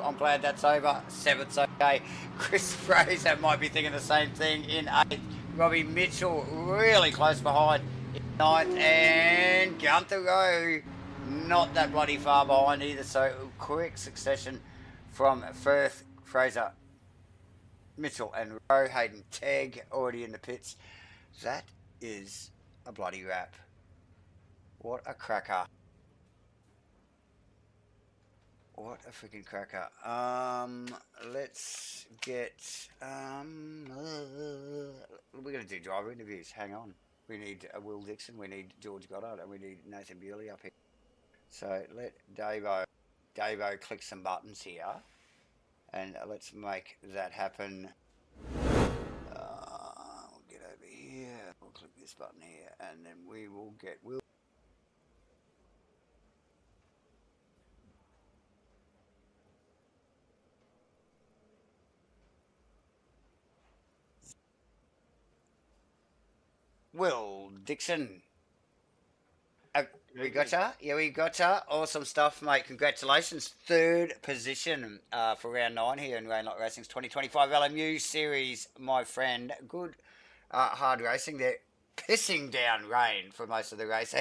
I'm glad that's over. 7th's okay. Chris Fraser might be thinking the same thing in 8th. Robbie Mitchell really close behind in 9th. And Gunther Rowe, not that bloody far behind either. So quick succession from Firth, Fraser, Mitchell and Rowe. Hayden Tagg already in the pits. That is a bloody wrap. What a cracker. What a freaking cracker. Let's get we're gonna do driver interviews. Hang on. We need Will Dixon, we need George Goddard, and we need Nathan Bewley up here. So let Davo click some buttons here. And let's make that happen. We'll get over here. We'll click this button here, and then we will get Will. Will Dixon. We gotcha. Yeah, we gotcha. Awesome stuff, mate. Congratulations. 3rd position for round 9 here in Rainlight Racing's 2025 LMU Series, my friend. Good hard racing there. Pissing down rain for most of the race.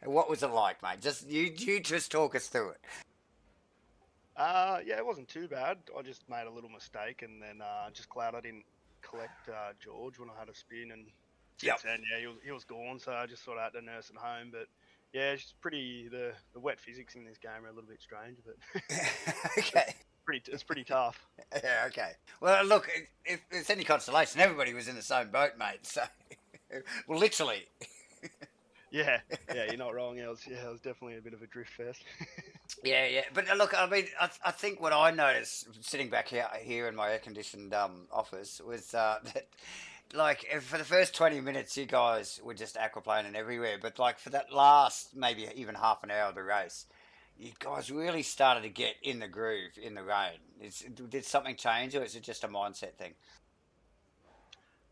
What was it like, mate? Just you just talk us through it. Yeah, it wasn't too bad. I just made a little mistake, and then just glad I didn't collect George when I had a spin, and since then, yeah, he was gone, so I just sort of had to nurse it home. But yeah, it's pretty the wet physics in this game are a little bit strange, but okay, it's pretty tough. Yeah, okay. Well, look, if it's any consolation, everybody was in the same boat, mate. So, well, literally. Yeah, you're not wrong. It was definitely a bit of a drift fest. Yeah. But look, I mean, I think what I noticed sitting back here in my air-conditioned office was that, like, for the first 20 minutes, you guys were just aquaplaning everywhere. But, like, for that last maybe even half an hour of the race, you guys really started to get in the groove in the rain. Did something change, or is it just a mindset thing?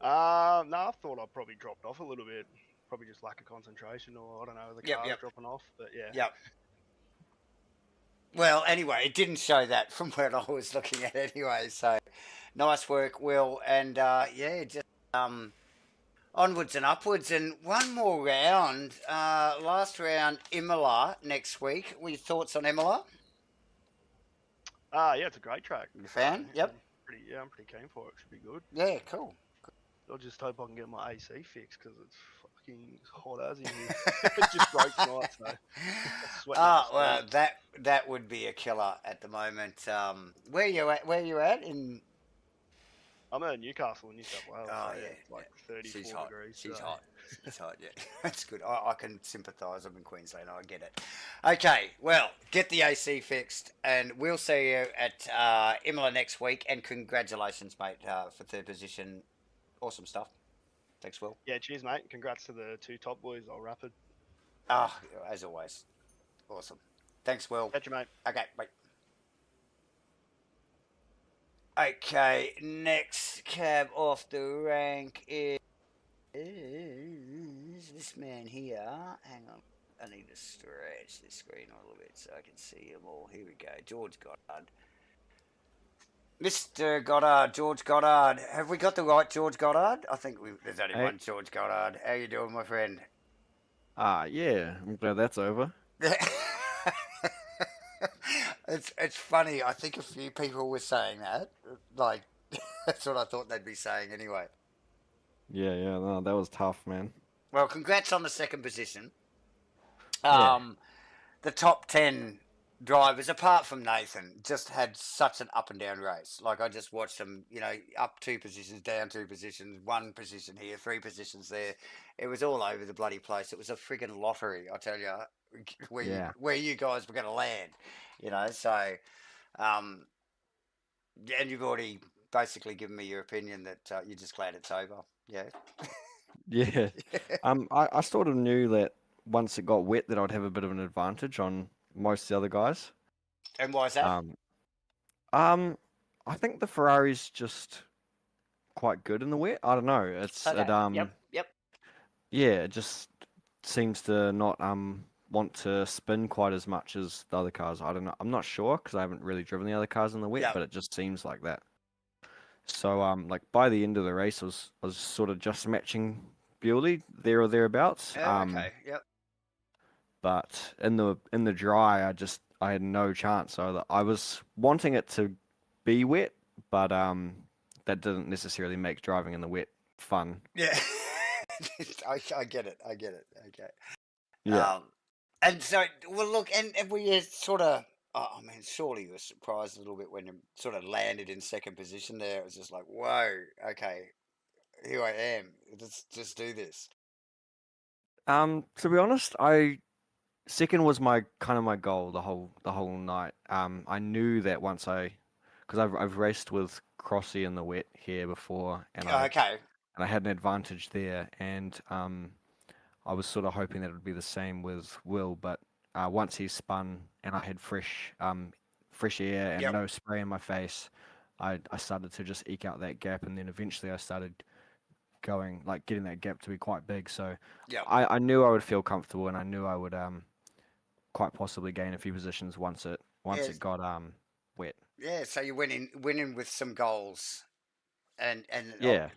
No, I thought I probably dropped off a little bit. Probably just lack of concentration, or I don't know, the car was dropping off. But yeah. Yep. Well, anyway, it didn't show that from where I was looking at anyway. So, nice work, Will, and just onwards and upwards. And one more round, last round, Imola next week. What are your thoughts on Imola? Yeah, it's a great track. You a fan? Yep. I'm pretty keen for it. Should be good. Yeah, cool. I just hope I can get my AC fixed because it's fucking hot as in here. It just broke tonight, so I'm sweating up a Oh storm. well, that would be a killer at the moment. Where you at? Where you at in? I'm at Newcastle in New South Wales, so Oh yeah, yeah, it's like yeah. She's 34 hot. degrees She's today. hot. She's hot. Yeah, that's good. I can sympathise. I'm in Queensland. I get it. Okay, well, get the AC fixed, and we'll see you at Imola next week. And congratulations, mate, for third position. Awesome stuff. Thanks, Will. Yeah, cheers, mate. Congrats to the two top boys. I'll rapid. Ah, as always, awesome. Thanks, Will. Catch you, mate. Okay, bye. Okay, next cab off the rank is this man here. Hang on, I need to stretch this screen a little bit so I can see them all. Here we go, George Goddard. Mr. Goddard, George Goddard. Have we got the right George Goddard? I think there's only Hey. one George Goddard. How you doing, my friend? Yeah, I'm glad that's over. It's funny. I think a few people were saying that. Like, that's what I thought they'd be saying anyway. Yeah, no, that was tough, man. Well, congrats on the second position. Yeah. The top 10 drivers, apart from Nathan, just had such an up and down race. Like, I just watched them, up 2 positions, down 2 positions, 1 position here, 3 positions there. It was all over the bloody place. It was a friggin' lottery, I tell you, where you guys were going to land, So, and you've already basically given me your opinion that you're just glad it's over. Yeah. Yeah. I sort of knew that once it got wet that I'd have a bit of an advantage on most of the other guys. And why is that? I think the Ferrari's just quite good in the wet. I don't know. Okay. Yep. Yeah, it just seems to not want to spin quite as much as the other cars. I don't know. I'm not sure because I haven't really driven the other cars in the wet, Yep. but it just seems like that. So like by the end of the race, I was sort of just matching Bewley there or thereabouts. Okay. Yep. But in the dry, I had no chance. So I was wanting it to be wet, but that didn't necessarily make driving in the wet fun. Yeah. I get it. Okay. Yeah. And so, well, look, and we sort of, I mean, surely you were surprised a little bit when you sort of landed in second position there. It was just like, whoa, okay, here I am. Let's just do this. To be honest, second was my goal the whole night. I knew that because I've raced with Crossy in the wet here before, and Okay. I had an advantage there, and I was sort of hoping that it would be the same with Will, but once he spun and I had fresh air and Yep. no spray in my face, I started to just eke out that gap, and then eventually I started getting that gap to be quite big. So Yep. I knew I would feel comfortable, and I knew I would quite possibly gain a few positions once it got wet. Yeah. So you winning with some goals, and Yeah.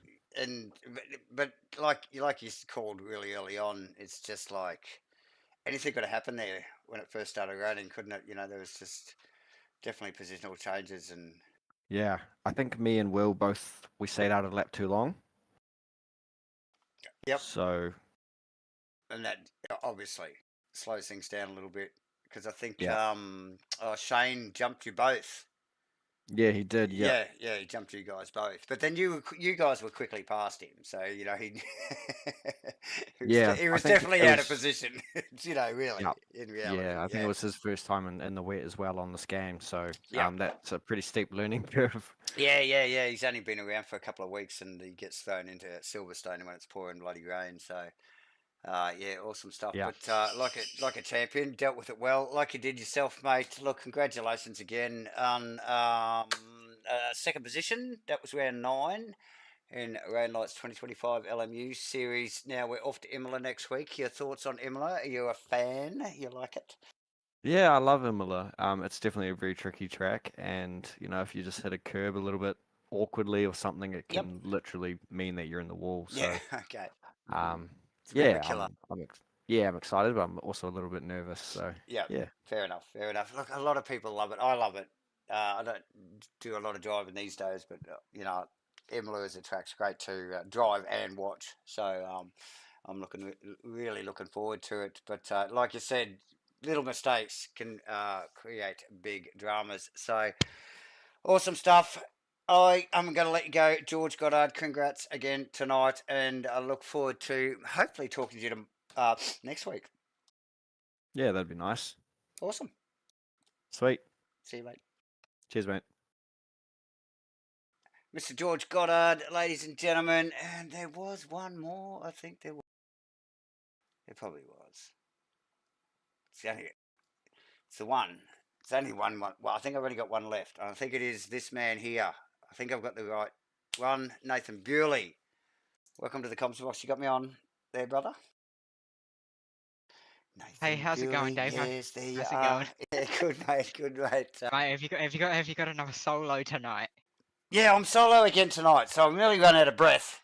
but like you called really early on, it's just like anything could have happened there when it first started raining, couldn't it? There was just definitely positional changes and. Yeah, I think me and Will we stayed out a lap too long. Yep. So. And that obviously slows things down a little bit because I think Yeah. Shane jumped you both. Yeah, he did. Yeah. Yeah, he jumped you guys both. But then you guys were quickly past him, so he he was definitely out of position. Really, yeah. in reality. Yeah, I think it was his first time in the wet as well on the Scam, so Yep. that's a pretty steep learning curve. Yeah. He's only been around for a couple of weeks, and he gets thrown into Silverstone when it's pouring bloody rain. So. Yeah, awesome stuff. Yeah. But like a champion, dealt with it well, like you did yourself, mate. Look, congratulations again on second position. That was round 9 in Round Lights 2025 LMU series. Now we're off to Imola next week. Your thoughts on Imola? Are you a fan? You like it? Yeah, I love Imola. It's definitely a very tricky track, and if you just hit a curb a little bit awkwardly or something, it can literally mean that you're in the wall. So, yeah. Okay. It's a bit of a killer. I'm excited, but I'm also a little bit nervous. So yeah, fair enough. Look, a lot of people love it. I love it. I don't do a lot of driving these days, but Imola as a track's great to drive and watch. So I'm really looking forward to it. But like you said, little mistakes can create big dramas. So awesome stuff. I am going to let you go, George Goddard. Congrats again tonight, and I look forward to hopefully talking to you next week. Yeah, that'd be nice. Awesome. Sweet. See you, mate. Cheers, mate. Mr. George Goddard, ladies and gentlemen, and there was one more. I think there was. There probably was. It's the one. It's only one. Well, I think I've only got one left. I think it is this man here. I think I've got the right one. Nathan Bewley. Welcome to the Comms Box. You got me on there, brother? Nathan Hey, how's it going, Dave? Yes, there you How's it are. going? Yeah, good mate, good mate. Mate, have you got another solo tonight? Yeah, I'm solo again tonight, so I'm really run out of breath.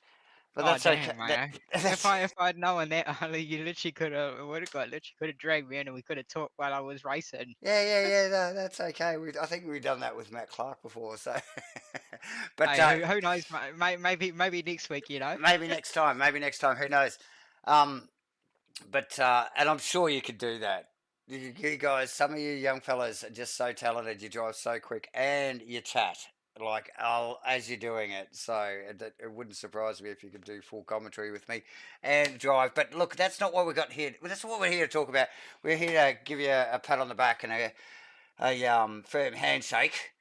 But Oh that's damn, okay. mate. If I'd known that early, you literally could have dragged me in and we could have talked while I was racing. Yeah. No, that's okay. I think we've done that with Matt Clark before, so. But Hey, who knows, mate? Maybe next week, you know. maybe next time. Who knows? But and I'm sure you could do that. You guys, some of you young fellas are just so talented. You drive so quick and you chat like as you're doing it. So it wouldn't surprise me if you could do full commentary with me and drive. But look, that's not what we got here. That's not what we're here to talk about. We're here to give you a pat on the back and a firm handshake.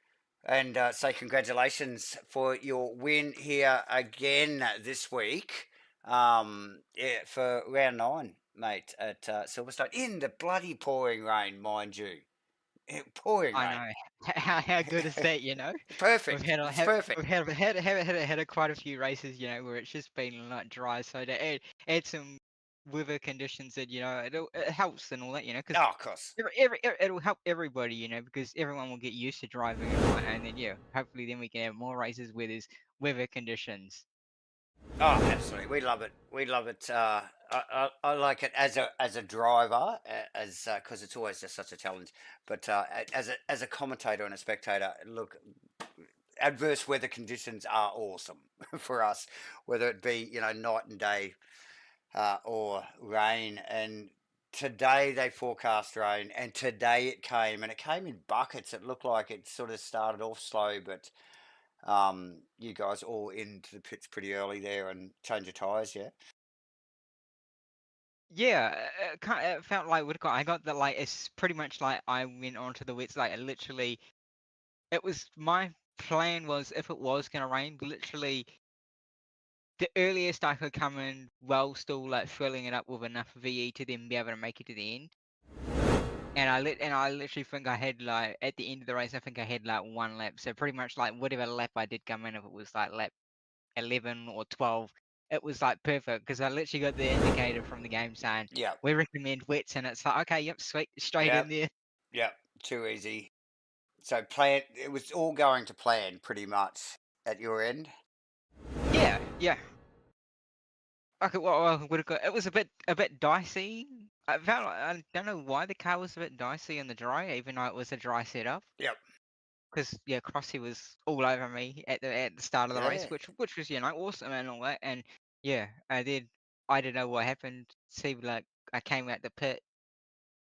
And say congratulations for your win here again this week for round 9, mate, at Silverstone in the bloody pouring rain, mind you. Pouring rain. I know. How good is that, you know? Perfect. It's perfect. We've had quite a few races, you know, where it's just been like dry. So to add some weather conditions that, you know, it helps and all that, you know, because Oh, of course. it'll help everybody, you know, because everyone will get used to driving it, right? And then yeah, hopefully then we can have more races where there's weather conditions. Oh, absolutely. We love it. We love it. I like it as a driver, as because it's always just such a challenge. But as a commentator and a spectator, look, adverse weather conditions are awesome for us, whether it be night and day or rain. And today they forecast rain, and today it came, and it came in buckets. It looked like it sort of started off slow, but you guys all into the pits pretty early there and change your tyres, yeah? Yeah, it felt like I got the like it's pretty much like I went onto the wets like literally. It was my plan was if it was gonna rain, literally the earliest I could come in while still like filling it up with enough VE to then be able to make it to the end. And I literally think I had like at the end of the race I think I had like one lap. So pretty much like whatever lap I did come in, if it was like lap 11 or 12, it was like perfect because I literally got the indicator from the game saying Yeah. we recommend wets, and it's like okay, yep, sweet, straight in there. Yeah, too easy. So it was all going to plan pretty much at your end? Yeah. Okay, well, it was a bit dicey. I felt like, I don't know why the car was a bit dicey in the dry, even though it was a dry setup. Yep. Because yeah, Crossy was all over me at the start of the race, Yeah. which was awesome and all that. And yeah, I don't know what happened. See, like I came out the pit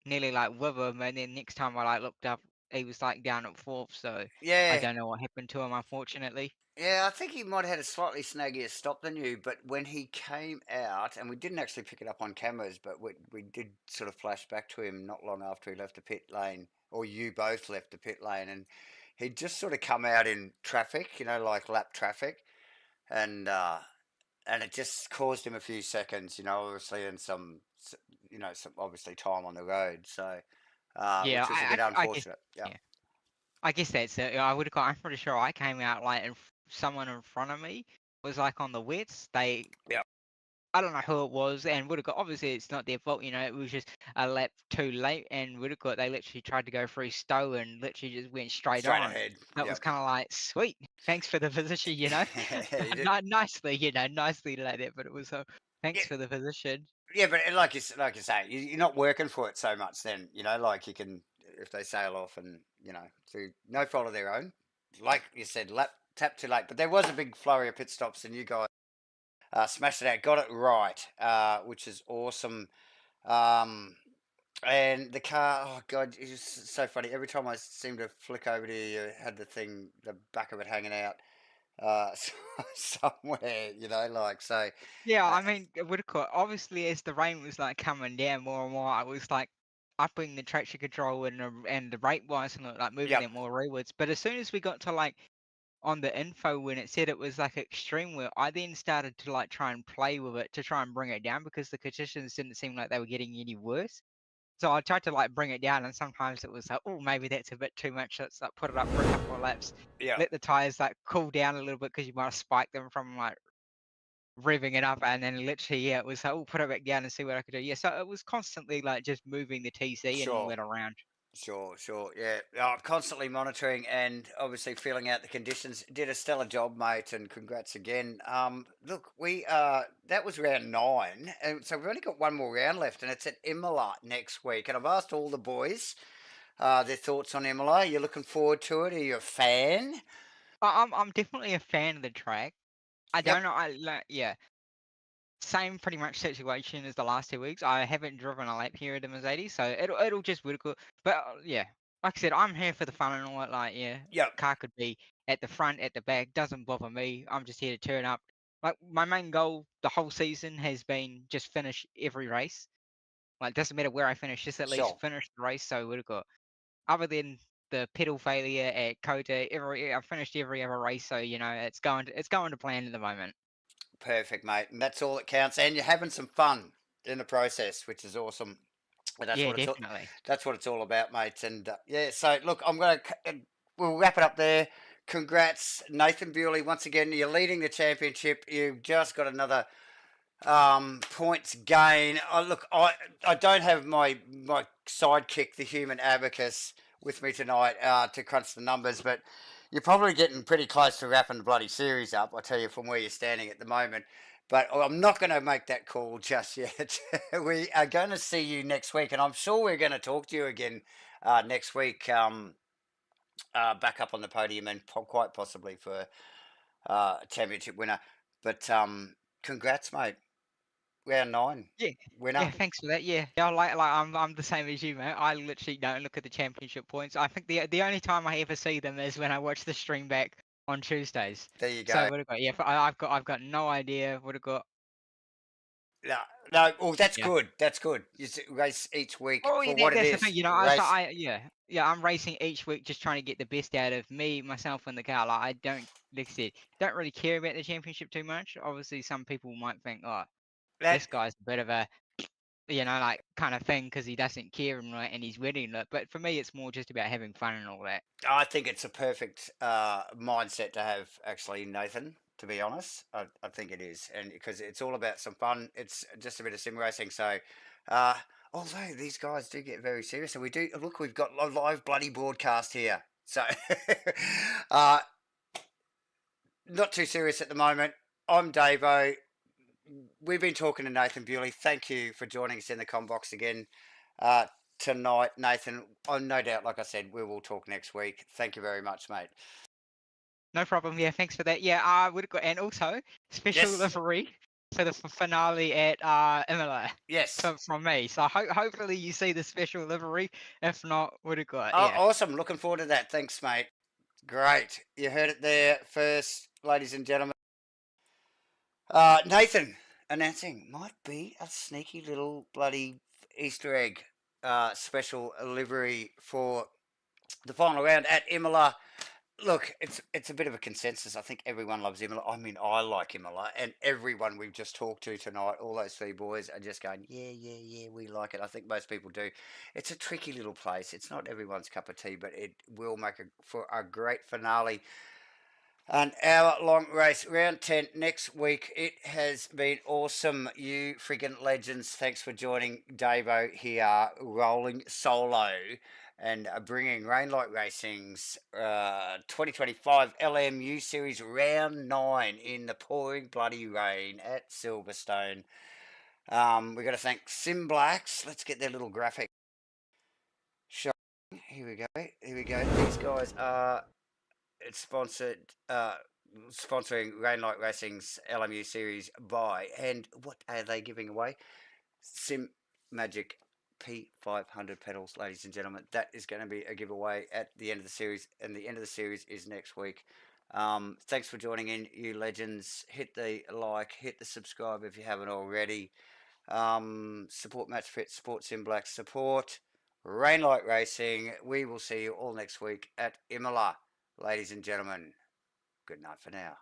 nearly like with him, and then next time I like looked up, he was like down at 4th. So I Yeah. don't know what happened to him, unfortunately. Yeah, I think he might have had a slightly snaggier stop than you, but when he came out, and we didn't actually pick it up on cameras, but we did sort of flash back to him not long after he left the pit lane, or you both left the pit lane, and he'd just sort of come out in traffic, like lap traffic, and it just caused him a few seconds, obviously, and some obviously time on the road, so Yeah, which was a bit unfortunate. yeah. I guess that's it. I'm pretty sure I came out like someone in front of me was like on the wets. Yeah. I don't know who it was, and would have got. Obviously, it's not their fault. It was just a lap too late, and would have got. They literally tried to go through Stowe and literally just went straight on. ahead. That was kind of like sweet. Thanks for the position. Nicely, nicely like that. But it was thanks for the position. Yeah, but like you say, you're not working for it so much. Then like you can if they sail off and through no fault of their own, like you said, lap tapped too late. But there was a big flurry of pit stops, and you guys smashed it out, got it right, which is awesome. And the car, oh god, it's just so funny. Every time I seem to flick over to you, you had the back of it hanging out somewhere, like so. Yeah, Uh, I mean, what do you call it? Obviously, as the rain was like coming down more and more, I was like upping the traction control and the rate wise and like moving Yep. it more rearwards. But as soon as we got to like on the info when it said it was like extreme wheel, I then started to like try and play with it to try and bring it down because the conditions didn't seem like they were getting any worse. So I tried to like bring it down, and sometimes it was like, oh, maybe that's a bit too much. Let's like put it up for a couple of laps, Yeah. let the tires like cool down a little bit because you might have spiked them from like revving it up, and then literally, yeah, it was like, oh, put it back down and see what I could do. Yeah, so it was constantly like just moving the TC and all Sure. that around. Sure, yeah. Constantly monitoring and obviously feeling out the conditions. Did a stellar job, mate, and congrats again. Look, we that was round 9, and so we've only got one more round left, and it's at Imola next week. And I've asked all the boys their thoughts on Imola. You're looking forward to it? Are you a fan? I'm definitely a fan of the track. I Yep. don't know. Yeah, same pretty much situation as the last 2 weeks. I haven't driven a lap here at the Mercedes, so it'll just work good. But yeah, like I said, I'm here for the fun and all that. Like, yeah, Yep. car could be at the front, at the back, doesn't bother me. I'm just here to turn up. Like my main goal the whole season has been just finish every race. Like doesn't matter where I finish, just at least Sure. finish the race. So we've got other than the pedal failure at Kota, I've finished every other race. So it's going to plan at the moment. Perfect, mate. And that's all that counts. And you're having some fun in the process, which is awesome. And Yeah, definitely. that's what it's all about, mate. And yeah, so look, we'll wrap it up there. Congrats, Nathan Bewley. Once again, you're leading the championship. You've just got another points gain. Look, I don't have my sidekick, the human abacus, with me tonight to crunch the numbers, but you're probably getting pretty close to wrapping the bloody series up. I tell you from where you're standing at the moment. But I'm not going to make that call just yet. We are going to see you next week, and I'm sure we're going to talk to you again next week. Back up on the podium and quite possibly for a championship winner. But congrats, mate. Round 9. Yeah. Winner. Yeah, thanks for that. Yeah, yeah, like I'm the same as you, mate. I literally don't look at the championship points. I think the only time I ever see them is when I watch the stream back on Tuesdays. There you So go. what have got? Yeah, I've got no idea what have got. No. Oh, that's Yeah. good. That's good. You race each week Oh, for yeah, what it that's is. the thing. Yeah, I'm racing each week, just trying to get the best out of me, myself, and the car. Like I don't, like I said, don't really care about the championship too much. Obviously, some people might think, oh, that, this guy's a bit of a like kind of thing because he doesn't care and he's winning it. But for me, it's more just about having fun and all that. I think it's a perfect mindset to have, actually, Nathan. To be honest, I think it is, and because it's all about some fun. It's just a bit of sim racing. So, although these guys do get very serious, and we do look, we've got a live bloody broadcast here. So, not too serious at the moment. I'm Davo. We've been talking to Nathan Bewley. Thank you for joining us in the combox again tonight, Nathan. No doubt, like I said, we will talk next week. Thank you very much, mate. No problem. Yeah, thanks for that. Yeah, I would have got, and also special Yes. livery for the finale at Imola. Yes. From me. So hopefully you see the special livery. If not, would have got. Oh, Yeah. awesome. Looking forward to that. Thanks, mate. Great. You heard it there first, ladies and gentlemen. Nathan announcing might be a sneaky little bloody Easter egg special livery for the final round at Imola. Look, it's a bit of a consensus. I think everyone loves Imola. I mean, I like Imola, and everyone we've just talked to tonight, all those 3 boys are just going, yeah, we like it. I think most people do. It's a tricky little place. It's not everyone's cup of tea, but it will make for a great finale. An hour-long race, round 10 next week. It has been awesome, you friggin' legends. Thanks for joining Davo here, rolling solo and bringing Rainlight Racing's 2025 LMU Series round 9 in the pouring bloody rain at Silverstone. We've got to thank SIMBLACKS. Let's get their little graphic showing. Here we go. These guys are... sponsoring Rainlight Racing's LMU series by, and what are they giving away? Sim Magic P500 pedals, ladies and gentlemen. That is going to be a giveaway at the end of the series, and the end of the series is next week. Thanks for joining in, you legends. Hit the like, hit the subscribe if you haven't already. Support MatchFit, support SIMBLACKS, support Rainlight Racing. We will see you all next week at Imola, ladies and gentlemen. Good night for now.